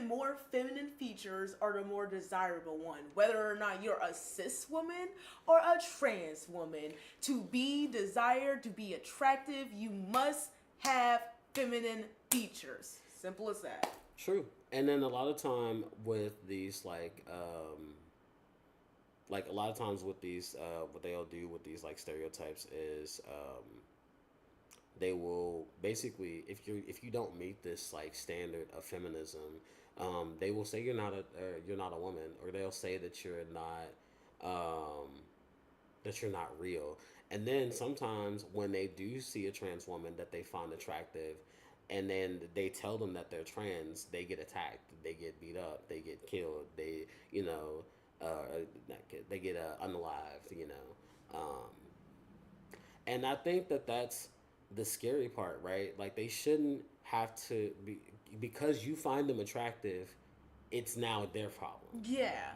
more feminine features are the more desirable one. Whether or not you're a cis woman or a trans woman, to be desired, to be attractive, you must have feminine features. Simple as that. True. And then a lot of time with these like a lot of times with these what they'll do with these like stereotypes is they will basically, if you don't meet this like standard of feminism, they will say you're not a woman, or they'll say that you're not real. And then sometimes when they do see a trans woman that they find attractive, and then they tell them that they're trans, they get attacked, they get beat up, they get killed, they they get unalived, and I think that that's the scary part, right? Like, they shouldn't have to be, because you find them attractive, it's now their problem. Yeah.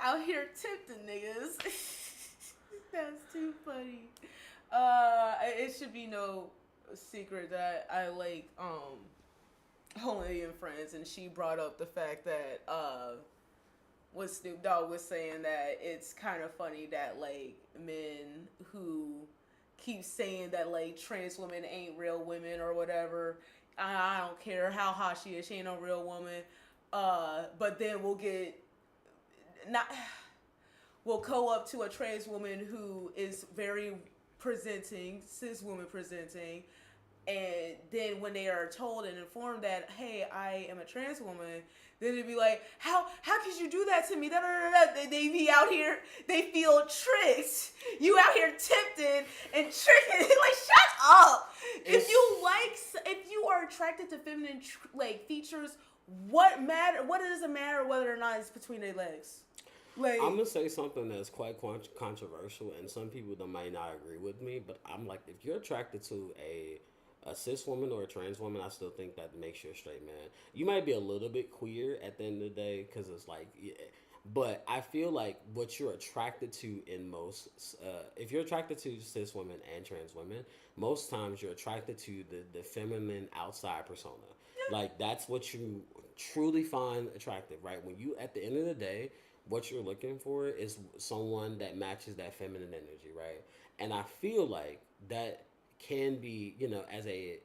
Out here tempting niggas. That's too funny. It should be no secret that I like Holiday friends, and she brought up the fact that what Snoop Dogg was saying, that it's kind of funny that like men who keep saying that like trans women ain't real women or whatever, I don't care how hot she is, she ain't no real woman, but then we'll go up to a trans woman who is very presenting, cis woman presenting, And then when they are told and informed that, hey, I am a trans woman, then it'd be like, how could you do that to me? Da, da, da, da. They be out here, they feel tricked. You out here tempted and tricking. Like, shut up. If you are attracted to feminine like features, what does it matter whether or not it's between their legs? Like, I'm gonna say something that's quite controversial, and some people that might not agree with me. But I'm like, if you're attracted to a cis woman or a trans woman, I still think that makes you a straight man. You might be a little bit queer at the end of the day because it's like, yeah. But I feel like what you're attracted to in most, if you're attracted to cis women and trans women, most times you're attracted to the feminine outside persona. Like that's what you truly find attractive, right? When you at the end of the day, what you're looking for is someone that matches that feminine energy, right? And I feel like that can be, as a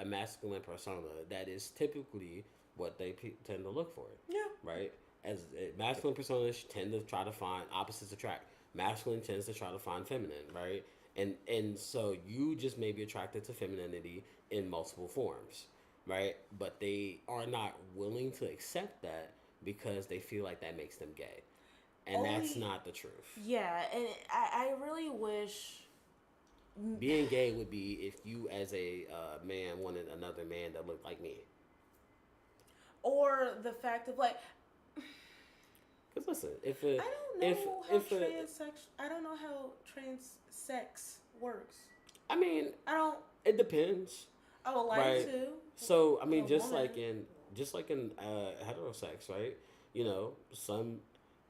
masculine persona, that is typically what they tend to look for, yeah. right? As masculine personas tend to try to find opposites attract. Masculine tends to try to find feminine, right? And so you just may be attracted to femininity in multiple forms, right? But they are not willing to accept that because they feel like that makes them gay, and that's not the truth. Yeah, and I really wish being gay would be if you, as a man, wanted another man that looked like me. Or the fact of like, because listen, I don't know how trans sex works. I mean, I don't. It depends. I would like right? to. So I mean, just like in heterosex, right? Some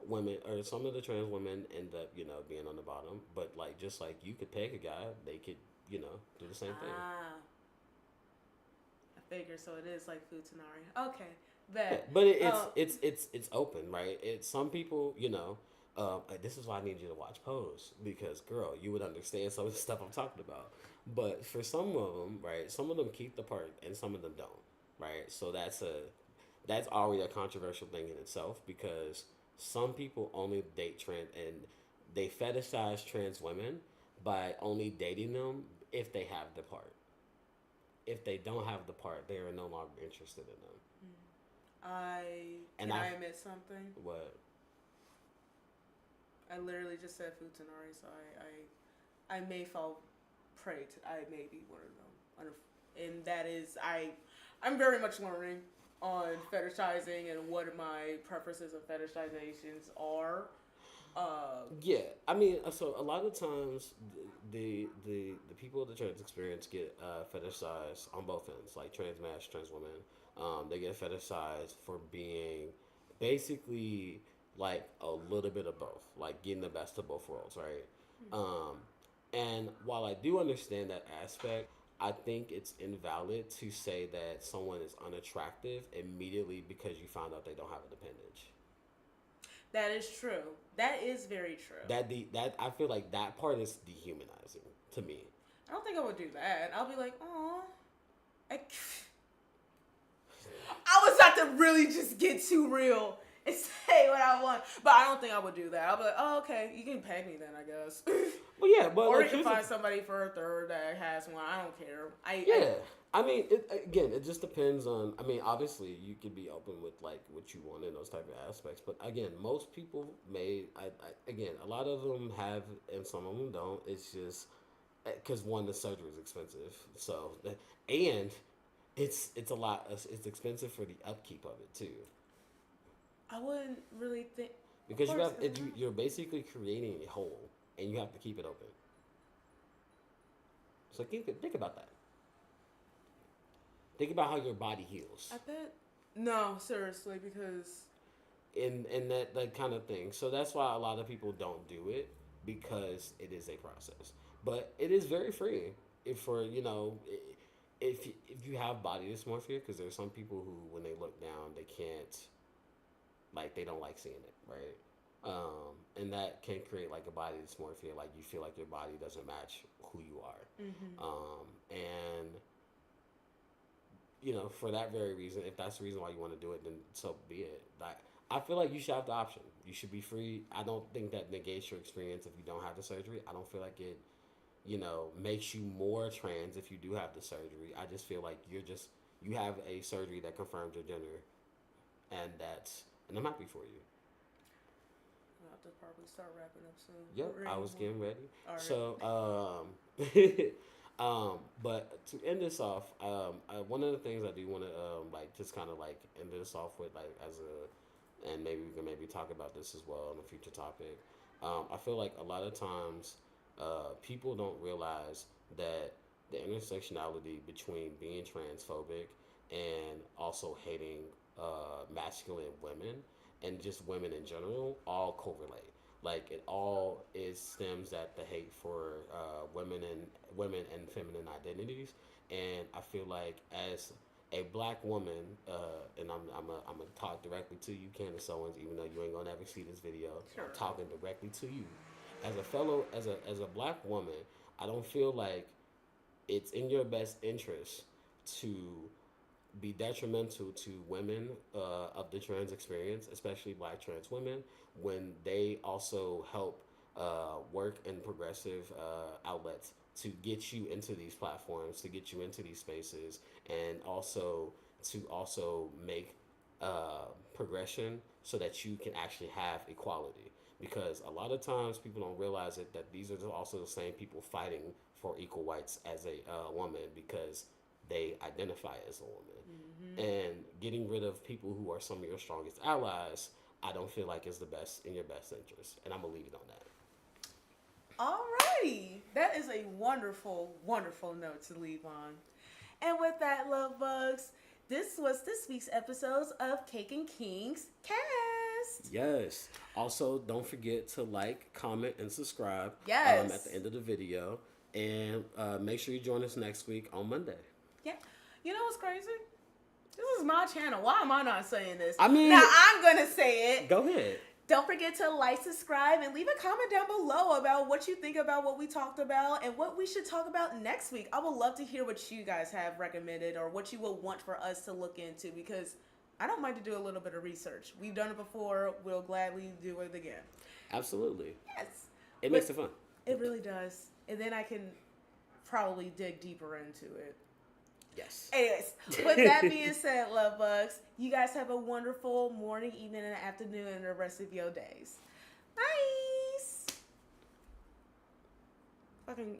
women or some of the trans women end up, being on the bottom. But like, just like you could peg a guy, they could, do the same thing. I figure so. It is like Futanari. Okay, that. But it's open, right? It's some people, this is why I need you to watch Pose because, girl, you would understand some of the stuff I'm talking about. But for some of them, right, some of them keep the part and some of them don't, right? So that's already a controversial thing in itself because some people only date trans and they fetishize trans women by only dating them if they have the part. If they don't have the part, they are no longer interested in them. Can I admit something? What? I literally just said Futanari, so I may fall prey to. I may be one of them, and that is I'm very much learning on fetishizing and what my preferences of fetishizations are. Yeah, I mean, so a lot of times the people of the trans experience get fetishized on both ends, like trans men, trans women. They get fetishized for being basically like a little bit of both, like getting the best of both worlds, right? And while I do understand that aspect, I think it's invalid to say that someone is unattractive immediately because you found out they don't have an appendage. That is true. That is very true. That I feel like that part is dehumanizing to me. I don't think I would do that. I'll be like, oh, I was about to really just get too real and say what I want, but I don't think I would do that. I'll be like, oh, okay, you can peg me then, I guess. Well, yeah, but or you can find somebody for a third that has one. I don't care. I mean, it just depends on. I mean, obviously, you could be open with like what you want in those type of aspects, but again, most people may. Again, a lot of them have, and some of them don't. It's just because one, the surgery is expensive, so and it's a lot. It's expensive for the upkeep of it too. I wouldn't really think because you're basically creating a hole, and you have to keep it open. So think about that. Think about how your body heals. I bet. No, seriously, because in that kind of thing. So that's why a lot of people don't do it because it is a process. But it is very free if you have body dysmorphia, because there's some people who when they look down they can't, like, they don't like seeing it, right? And that can create like a body dysmorphia, like you feel like your body doesn't match who you are. And for that very reason, if that's the reason why you want to do it, then so be it. Like, I feel like you should have the option. You should be free. I don't think that negates your experience if you don't have the surgery. I don't feel like it, makes you more trans if you do have the surgery. I just feel like you have a surgery that confirms your gender, and I'm happy for you. I'll have to probably start wrapping up soon. Yep, I was getting ready. All right. So, but to end this off, one of the things I do want to just kind of like end this off with and maybe we can maybe talk about this as well in a future topic. I feel like a lot of times people don't realize that the intersectionality between being transphobic and also hating masculine women and just women in general all correlate. Like it all is stems at the hate for women and feminine identities, and I feel like as a black woman, and I'm gonna talk directly to you, Candice Owens, even though you ain't gonna ever see this video. Sure. I'm talking directly to you, as a black woman. I don't feel like it's in your best interest to be detrimental to women of the trans experience, especially black trans women, when they also help work in progressive outlets to get you into these platforms, to get you into these spaces, and also to make progression so that you can actually have equality. Because a lot of times people don't realize it that these are also the same people fighting for equal rights as a woman because they identify as a woman. Mm-hmm. And getting rid of people who are some of your strongest allies, I don't feel like is in your best interest. And I'm going to leave it on that. Alrighty. That is a wonderful, wonderful note to leave on. And with that, love bugs, this was this week's episodes of Cake and Kings Cast. Yes. Also, don't forget to like, comment, and subscribe at the end of the video. And make sure you join us next week on Monday. Yeah. You know what's crazy? This is my channel. Why am I not saying this? I mean... Now, I'm going to say it. Go ahead. Don't forget to like, subscribe, and leave a comment down below about what you think about what we talked about and what we should talk about next week. I would love to hear what you guys have recommended or what you would want for us to look into, because I don't mind to do a little bit of research. We've done it before. We'll gladly do it again. Absolutely. Yes. It makes it fun. It really does. And then I can probably dig deeper into it. Yes. Anyways, with that being said, love bugs, you guys have a wonderful morning, evening, and afternoon, and the rest of your days. Nice. Fucking.